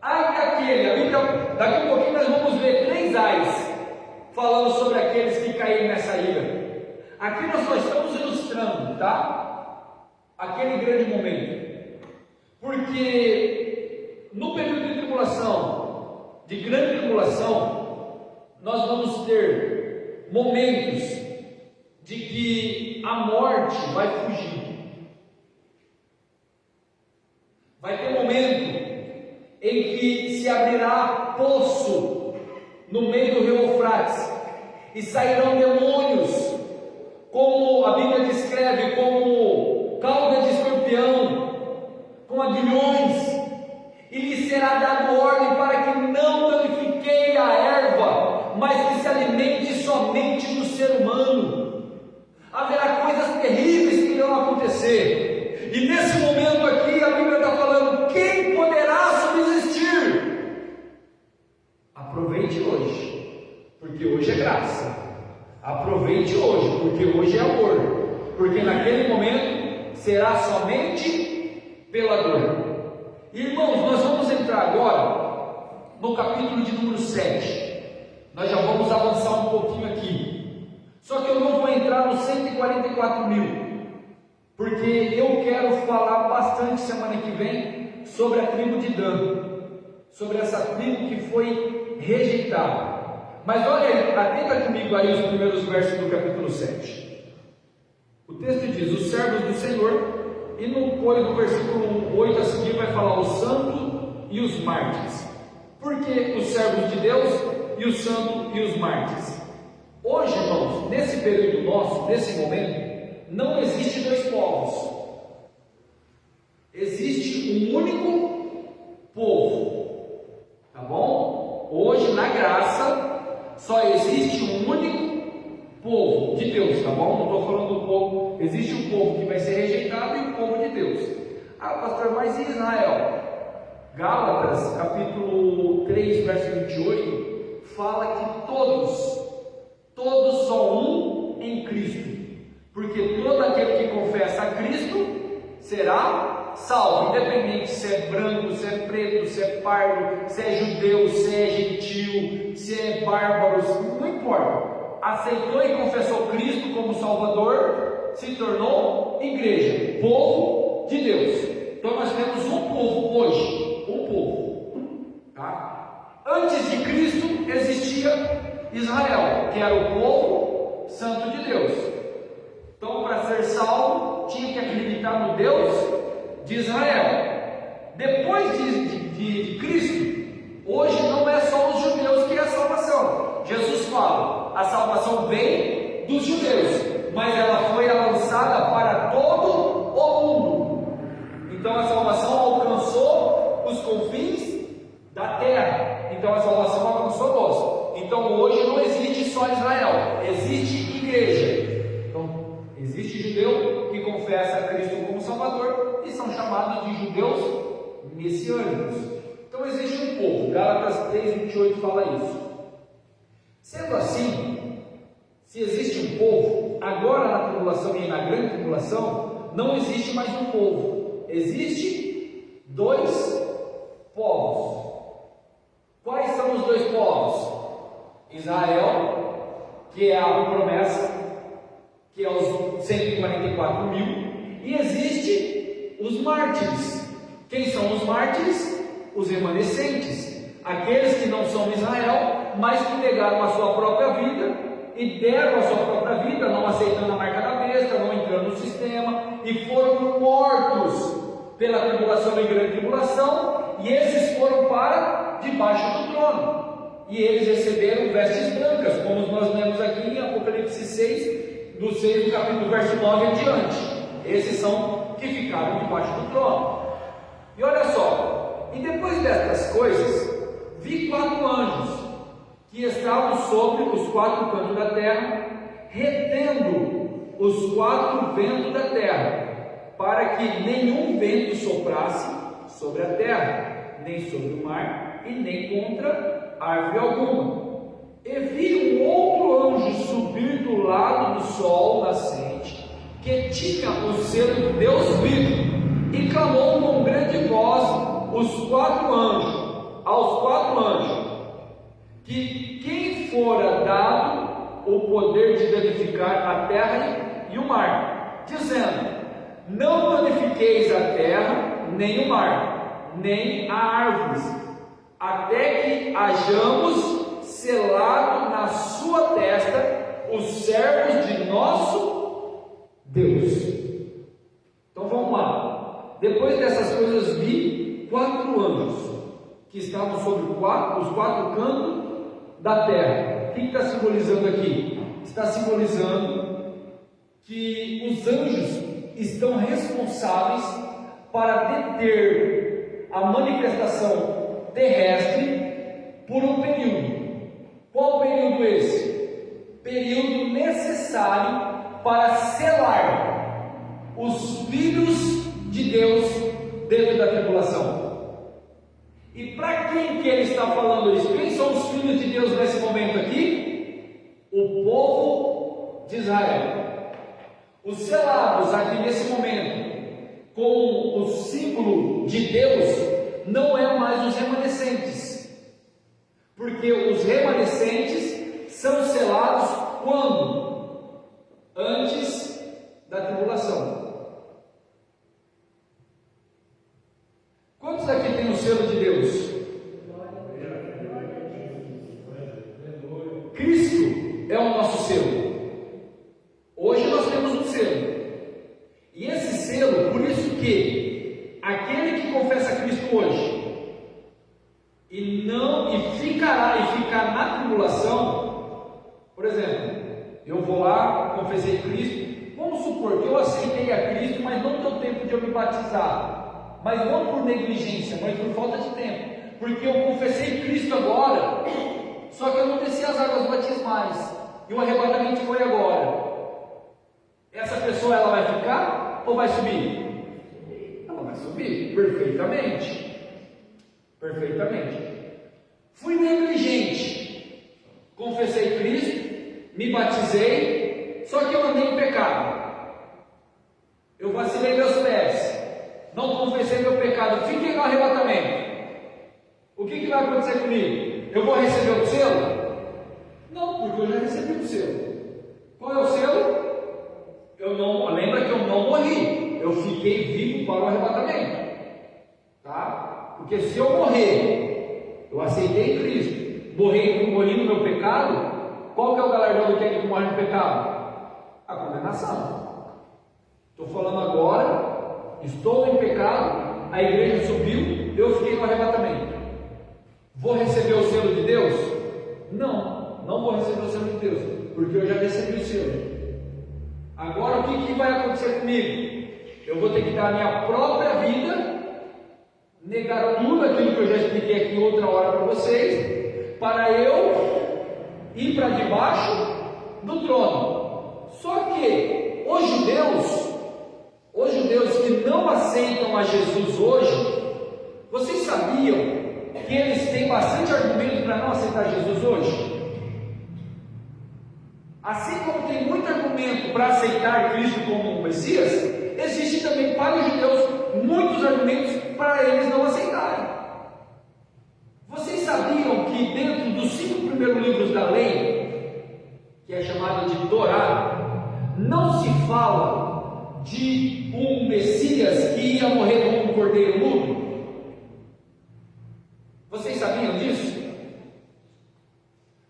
ai daquele, a Bíblia, daqui a pouquinho nós vamos ver 3 ais falando sobre aqueles que caíram nessa ira. Aqui nós só estamos ilustrando, tá? Aquele grande momento, porque no período de tribulação, de grande tribulação, nós vamos ter momentos de que a morte vai fugir. Vai ter momento em que se abrirá poço no meio do rio Eufrates e sairão demônios, como a Bíblia descreve, como cauda de escorpião, com aguilhões, e lhe será dado ordem para que não danifiqueie a erva, mas que se alimente somente do ser humano. Haverá coisas terríveis que irão acontecer, e nesse momento aqui a Bíblia está falando: quem poderá subsistir? Aproveite hoje, porque hoje é graça. Aproveite hoje, porque hoje é amor, porque naquele momento será somente pela dor. Irmãos, nós vamos entrar agora no capítulo de número 7. Nós já vamos avançar um pouquinho aqui, só que eu não vou entrar nos 144 mil, porque eu quero falar bastante semana que vem sobre a tribo de Dan, sobre essa tribo que foi rejeitada. Mas olha aí, atenta comigo aí os primeiros versos do capítulo 7. O texto diz: os servos do Senhor, e no versículo 8 a seguir vai falar o santo e os mártires. Por que os servos de Deus e o santo e os mártires? Hoje, irmãos, nesse período nosso, nesse momento, não existe 2 povos. Existe um único povo. Tá bom? Hoje, na graça, só existe um único povo de Deus, tá bom? Não estou falando do povo. Existe um povo que vai ser rejeitado e o povo de Deus. Ah, pastor, mas e Israel? Gálatas, capítulo 3, verso 28, fala que todos são um em Cristo, porque todo aquele que confessa a Cristo será salvo, independente se é branco, se é preto, se é pardo, se é judeu, se é gentil, se é bárbaro, não importa. Aceitou e confessou Cristo como Salvador, se tornou igreja, povo de Deus. Então nós temos um povo hoje, um povo, tá? Antes de Cristo existia Israel, que era o povo santo de Deus. Então, para ser salvo, tinha que acreditar no Deus de Israel. Depois de Cristo, hoje não é só a salvação vem dos judeus, mas ela foi lançada para todo o mundo. Então a salvação alcançou os confins da terra. Então a salvação alcançou todos. Então hoje não existe só Israel, existe igreja. Então existe judeu que confessa a Cristo como Salvador e são chamados de judeus messiânicos. Então existe um povo. Gálatas 3:28 fala isso. Sendo assim, se existe um povo, agora na tribulação e na grande tribulação, não existe mais um povo. Existe dois povos. Quais são os dois povos? Israel, que é a promessa, que é os 144 mil, e existe os mártires. Quem são os mártires? Os remanescentes, aqueles que não são Israel, mas que negaram a sua própria vida e deram a sua própria vida, não aceitando a marca da besta, não entrando no sistema, e foram mortos pela tribulação e grande tribulação, e esses foram para debaixo do trono, e eles receberam vestes brancas, como nós lemos aqui em Apocalipse 6, do 6 do capítulo, verso 9 em diante. Esses são que ficaram debaixo do trono. E olha só, e depois destas coisas, vi 4 anjos, que estavam sobre os 4 cantos da terra, retendo os 4 ventos da terra, para que nenhum vento soprasse sobre a terra, nem sobre o mar, e nem contra árvore alguma. E vi um outro anjo subir do lado do sol nascente, que tinha o selo de Deus vivo, e clamou com grande voz aos 4 anjos, que quem fora dado o poder de danificar a terra e o mar, dizendo: não danifiqueis a terra, nem o mar, nem a árvores, até que hajamos selado na sua testa os servos de nosso Deus. Então vamos lá. Depois dessas coisas vi 4 anjos, que estavam sobre os 4 cantos da terra. O que está simbolizando aqui? Está simbolizando que os anjos estão responsáveis para deter a manifestação terrestre por um período. Qual período esse? Período necessário para selar os filhos de Deus dentro da tribulação. E para quem que ele está falando isso? Quem são os filhos de Deus nesse momento aqui? O povo de Israel. Os selados aqui nesse momento, com o símbolo de Deus, não é mais os remanescentes, porque os remanescentes são selados quando? Antes da tribulação. Quantos aqui tem o selo de Deus? Cristo é o nosso selo. Hoje nós temos um selo. E esse selo, por isso que aquele que confessa Cristo hoje e ficar na tribulação, por exemplo, eu vou lá, confessei Cristo, vamos supor que eu aceitei a Cristo, mas não deu tempo de eu me batizar, mas não por negligência, mas por falta de tempo, porque eu confessei Cristo agora, só que eu não desci as águas batismais, e o arrebatamento foi agora. Essa pessoa, ela vai ficar ou vai subir? Ela vai subir, perfeitamente. Fui negligente, confessei Cristo, me batizei, só que eu andei em pecado, eu vacilei meus pés, não confessei meu pecado, fiquei no arrebatamento. O que vai acontecer comigo? Eu vou receber o selo? Não, porque eu já recebi o selo. Qual é o selo? Lembra que eu não morri, eu fiquei vivo para o arrebatamento, tá? Porque se eu morrer, eu aceitei Cristo, morri no meu pecado, qual que é o galardão daquele que morre no pecado? A condenação. Estou falando agora, estou em pecado, a igreja subiu, eu fiquei no arrebatamento. Vou receber o selo de Deus? Não vou receber o selo de Deus. porque eu já recebi o selo. Agora o que vai acontecer comigo? Eu vou ter que dar a minha própria vida, negar tudo aquilo que eu já expliquei aqui outra hora para vocês, para eu ir para debaixo do trono. Só que os judeus que não aceitam a Jesus hoje, vocês sabiam que eles têm bastante argumento para não aceitar Jesus hoje? Assim como tem muito argumento para aceitar Cristo como um Messias, existe também para os judeus muitos argumentos para eles não aceitarem. Vocês sabiam que dentro dos 5 primeiros livros da lei, que é chamado de Torá, não se fala de um Messias que ia morrer como um cordeiro mudo? Vocês sabiam disso?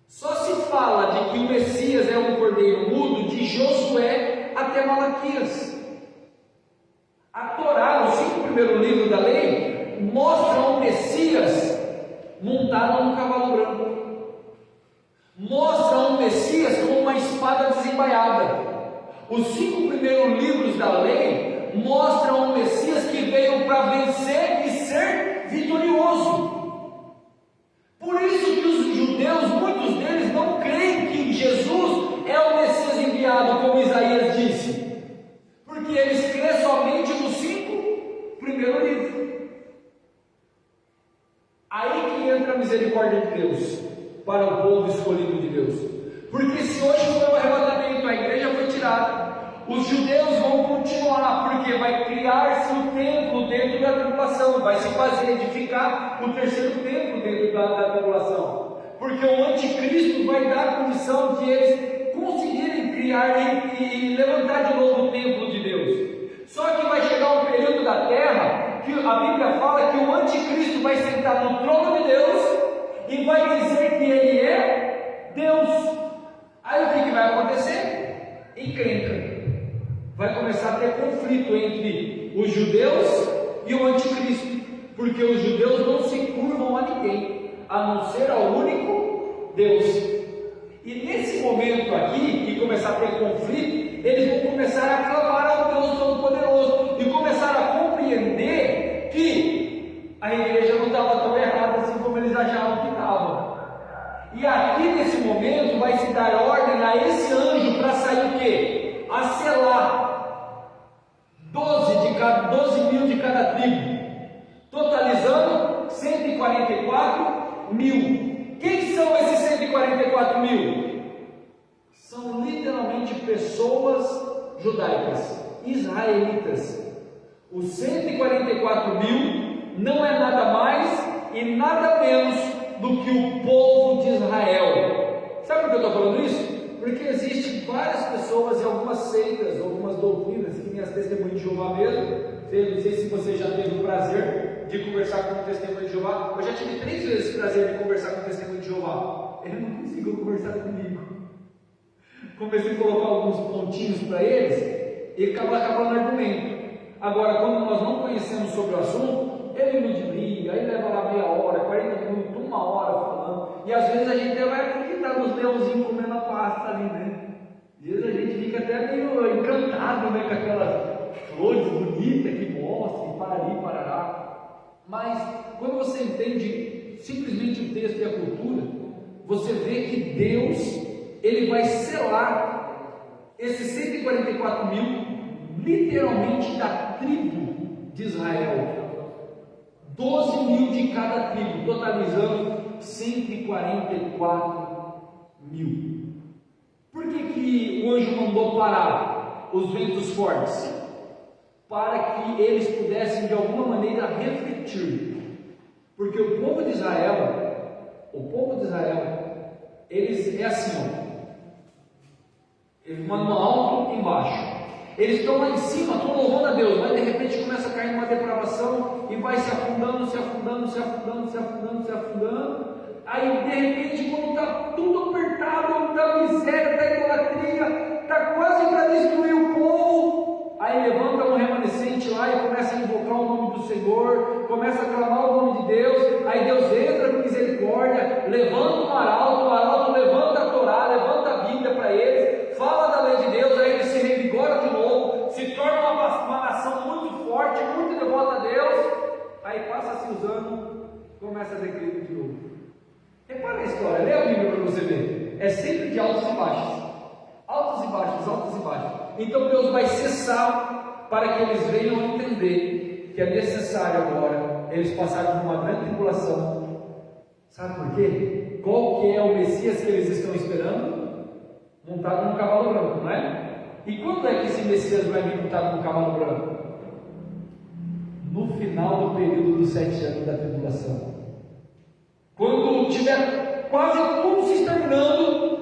Só se fala de que o Messias é um cordeiro mudo de Josué até Malaquias. A Torá, os 5 primeiros livros da lei, mostram o Messias montado num cavalo branco. Mostram o Messias com uma espada desembaiada. Os 5 primeiros livros da lei mostram o Messias que veio para vencer e ser vitorioso. Por isso que os judeus, muitos deles, não creem que Jesus é o Messias enviado, como Isaías disse, porque eles creem somente nos 5 primeiros livros. Aí que entra a misericórdia de Deus para o povo escolhido de Deus, porque se hoje foi o arrebatamento, a igreja foi tirada, os judeus vão continuar, porque vai criar-se o templo dentro da tribulação, vai se fazer edificar o terceiro templo dentro da tribulação, porque o anticristo vai dar a condição de eles conseguirem criar e levantar de novo o templo de Deus. Só que vai chegar um período da terra que a Bíblia fala que o anticristo vai sentar no trono de Deus e vai dizer que ele é Deus. Aí o que vai acontecer? Encrenca. Vai começar a ter conflito entre os judeus e o anticristo, porque os judeus não se curvam a ninguém, a não ser ao único Deus. E nesse momento aqui, que começar a ter conflito, eles vão começar a clamar ao Deus Todo-Poderoso e começar a compreender que a igreja não estava tão errada assim como eles achavam que estava. E aqui nesse momento vai se dar ordem a esse anjo para sair o quê? A selar 12 mil de cada tribo, totalizando 144 mil. Quem são esses 144 mil? São literalmente pessoas judaicas, israelitas. Os 144 mil não é nada mais e nada menos do que o povo de Israel. Sabe por que eu estou falando isso? Porque existem várias pessoas e algumas seitas, algumas doutrinas, que nem as testemunhas de Jeová mesmo. Não sei se você já teve o prazer de conversar com o testemunho de Jeová. Eu já tive 3 vezes o prazer de conversar com o testemunho de Jeová. Ele não conseguiu conversar comigo. Comecei a colocar alguns pontinhos para eles e acabando o argumento. Agora, quando nós não conhecemos sobre o assunto, ele ludibria, aí leva lá meia hora, 40 minutos, 1 hora falando. E às vezes a gente até vai acreditar nos leãozinhos comendo a pasta ali, né? Às vezes a gente fica até meio encantado, né, com aquelas flores bonitas que mostram, e parari, parará. Mas quando você entende simplesmente o texto e a cultura, você vê que Deus, ele vai selar esses 144 mil, literalmente da tribo de Israel. 12 mil de cada tribo, totalizando 144 mil. Por que o anjo mandou parar os ventos fortes? Para que eles pudessem de alguma maneira refletir. Porque o povo de Israel, eles é assim, ó, eles mandam alto e embaixo. Eles estão lá em cima, estão louvando a Deus, mas de repente começa a cair numa depravação e vai se afundando, se afundando, se afundando, se afundando, se afundando. Aí de repente, quando está tudo apertado, está miséria, está idolatria, está quase para destruir o povo, aí levanta um remanescente lá e começa a invocar o nome do Senhor, começa a clamar o nome de Deus. Aí Deus entra com misericórdia, levanta o arauto levanta a Torá, levanta a Bíblia para ele. passa-se os anos, começa a declinar de novo. Repara a história, lê a Bíblia para você ver. É sempre de altos e baixos. Altos e baixos, altos e baixos. Então Deus vai cessar para que eles venham entender que é necessário agora eles passarem por uma grande tribulação. Sabe por quê? Qual que é o Messias que eles estão esperando? Montado num cavalo branco, não é? E quando é que esse Messias vai vir montado num cavalo branco? No final do período dos 7 anos da tribulação. Quando tiver quase tudo se exterminando,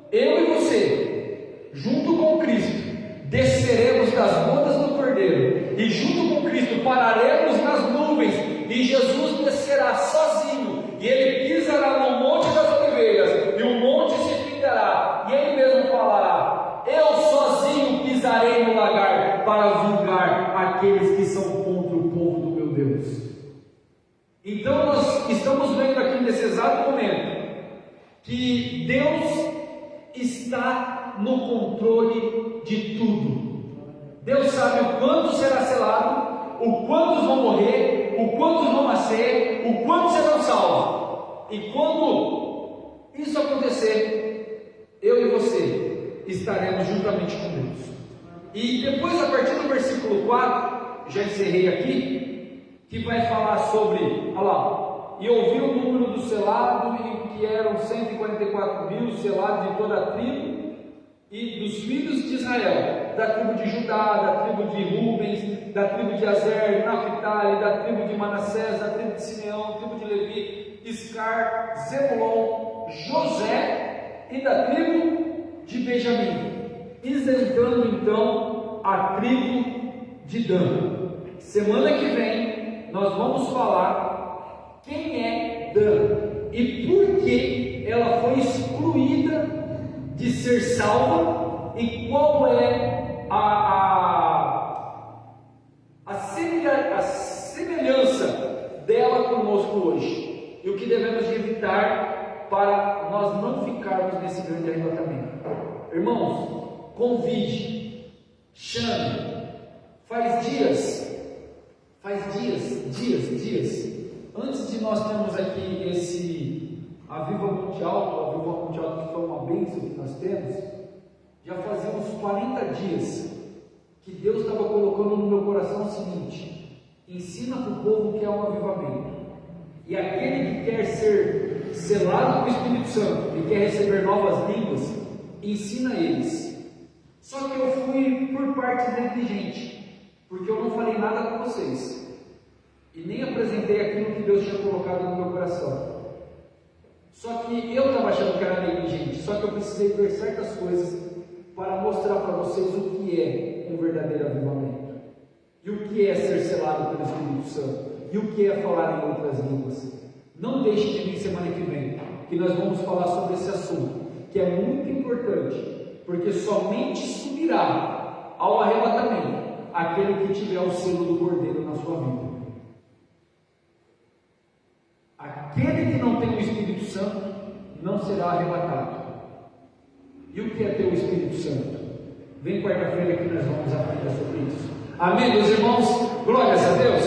eu e você, junto com Cristo, desceremos das bodas do Cordeiro, e junto com Cristo pararemos nas nuvens, e Jesus descerá sozinho, e ele pisará no monte das oliveiras, e o monte se findará, e ele mesmo falará: eu sozinho pisarei no lagar, para vingar aqueles que são contra o povo do meu Deus. Então nós estamos vendo aqui nesse exato momento, que Deus está no controle de tudo. Deus sabe o quanto será selado, o quantos vão morrer, o quantos vão nascer, o quantos serão salvos. E quando isso acontecer, eu e você estaremos juntamente com Deus. E depois, a partir do versículo 4, já encerrei aqui, que vai falar sobre, olha lá, e ouvi o número do selado, e que eram 144.000 selados de toda a tribo, e dos filhos de Israel, da tribo de Judá, da tribo de Rubens, da tribo de Azer, Naphtali, da tribo de Manassés, da tribo de Simeão, da tribo de Levi, Iscar, Zebulon, José, e da tribo de Benjamim, isentando então a tribo de Dan. Semana que vem nós vamos falar quem é Dan e por que ela foi excluída de ser salva e qual é a semelhança dela conosco hoje e o que devemos de evitar para nós não ficarmos nesse grande arrebatamento. Irmãos, convide, chame. Faz dias, antes de nós termos aqui esse Aviva Mundial que foi uma bênção que nós temos, já fazia uns 40 dias que Deus estava colocando no meu coração o seguinte: ensina para o povo que é um avivamento, e aquele que quer ser selado com o Espírito Santo e quer receber novas línguas, ensina eles. Só que eu fui por parte negligente, porque eu não falei nada com vocês e nem apresentei aquilo que Deus tinha colocado no meu coração. Só que eu estava achando que era negligente, só que eu precisei ver certas coisas para mostrar para vocês o que é um verdadeiro avivamento, e o que é ser selado pelo Espírito Santo, e o que é falar em outras línguas. Não deixe de vir semana que vem, que nós vamos falar sobre esse assunto, que é muito importante, porque somente subirá ao arrebatamento aquele que tiver o selo do Cordeiro na sua vida. Aquele que não tem o Espírito Santo não será arrebatado. E o que é ter o Espírito Santo? Vem quarta-feira que nós vamos aprender sobre isso. Amém, meus irmãos? Glórias a Deus.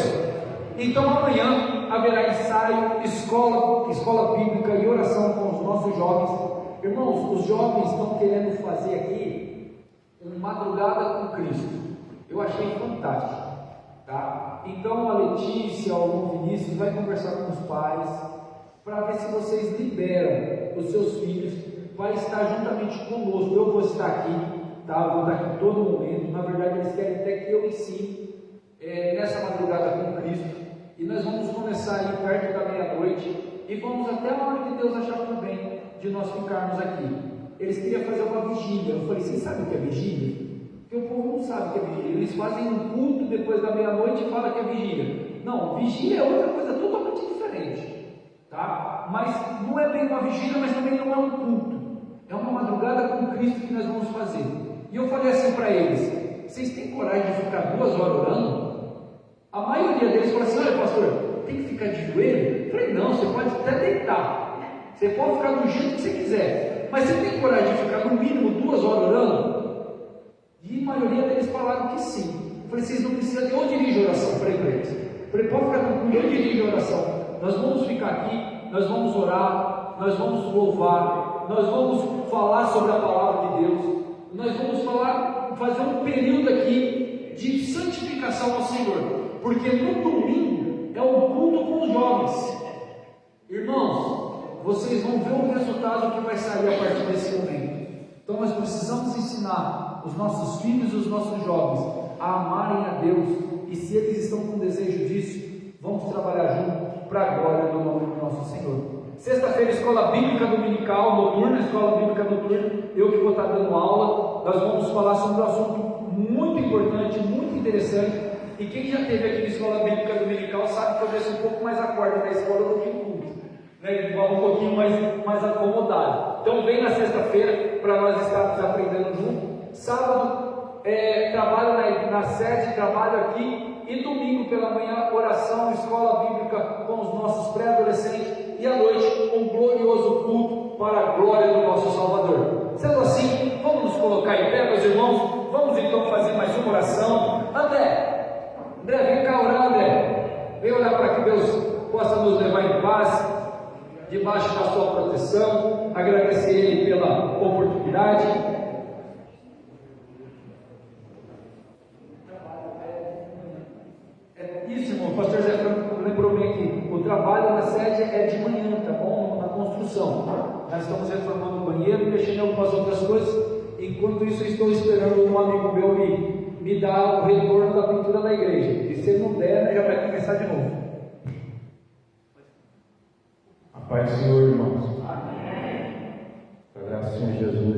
Então amanhã haverá ensaio, escola bíblica e oração com os nossos jovens. Irmãos, os jovens estão querendo fazer aqui uma madrugada com Cristo. Eu achei fantástico, tá? Então a Letícia, o Vinícius vai conversar com os pais para ver se vocês liberam os seus filhos para estar juntamente conosco. Eu vou estar aqui, tá? Vou estar aqui todo momento. Na verdade, eles querem até que eu ensine nessa madrugada com Cristo. E nós vamos começar aí perto da meia-noite e vamos até a hora que Deus achar por bem de nós ficarmos aqui. Eles queriam fazer uma vigília. Eu falei: vocês sabem o que é vigília? Porque o povo não sabe o que é vigília. Eles fazem um culto depois da meia-noite e falam que é vigília. Não, vigília é outra coisa totalmente diferente, tá? Mas não é bem uma vigília, mas também não é um culto. É uma madrugada com Cristo que nós vamos fazer. E eu falei assim para eles: vocês têm coragem de ficar 2 horas orando? A maioria deles falou assim: olha, pastor, tem que ficar de joelho? Eu falei: não, você pode até deitar, você pode ficar do jeito que você quiser, mas você tem coragem de ficar no mínimo 2 horas orando? E a maioria deles falaram que sim. Eu falei: vocês não precisam, eu dirijo oração, falei para eles, Pode ficar tranquilo, eu dirijo a oração. Nós vamos ficar aqui, nós vamos orar, nós vamos louvar, nós vamos falar sobre a palavra de Deus, nós vamos fazer um período aqui de santificação ao Senhor, porque no domingo é um culto com os jovens. Irmãos, vocês vão ver o resultado que vai sair a partir desse momento. Então nós precisamos ensinar os nossos filhos e os nossos jovens a amarem a Deus, e se eles estão com desejo disso, vamos trabalhar junto para a glória do nome do nosso Senhor. Sexta-feira, escola bíblica dominical, noturna, escola bíblica noturna, eu que vou estar dando aula. Nós vamos falar sobre um assunto muito importante, muito interessante, e quem já esteve aqui na escola bíblica dominical sabe que eu desço um pouco mais a corda na escola do que o culto, né? Um pouquinho mais acomodado. Então vem na sexta-feira para nós estarmos aprendendo junto. Sábado, trabalho na sede, trabalho aqui, e domingo pela manhã, oração, escola bíblica com os nossos pré-adolescentes, e à noite, um glorioso culto para a glória do nosso Salvador. Sendo assim, vamos nos colocar em pé, meus irmãos. Vamos então fazer mais uma oração. André, vem cá orar, André. Vem orar para que Deus possa nos levar em paz, debaixo da sua proteção. Agradecer Ele pela oportunidade. Isso, irmão, o pastor Zé Franco lembrou bem aqui. O trabalho na sede é de manhã, tá bom? Na construção. Nós estamos reformando o banheiro e mexendo em algumas outras coisas. Enquanto isso, eu estou esperando um amigo meu me dar o retorno da pintura da igreja. E se ele não der, né, já vai começar de novo. A paz do Senhor, irmãos. Amém. A graça do Senhor Jesus.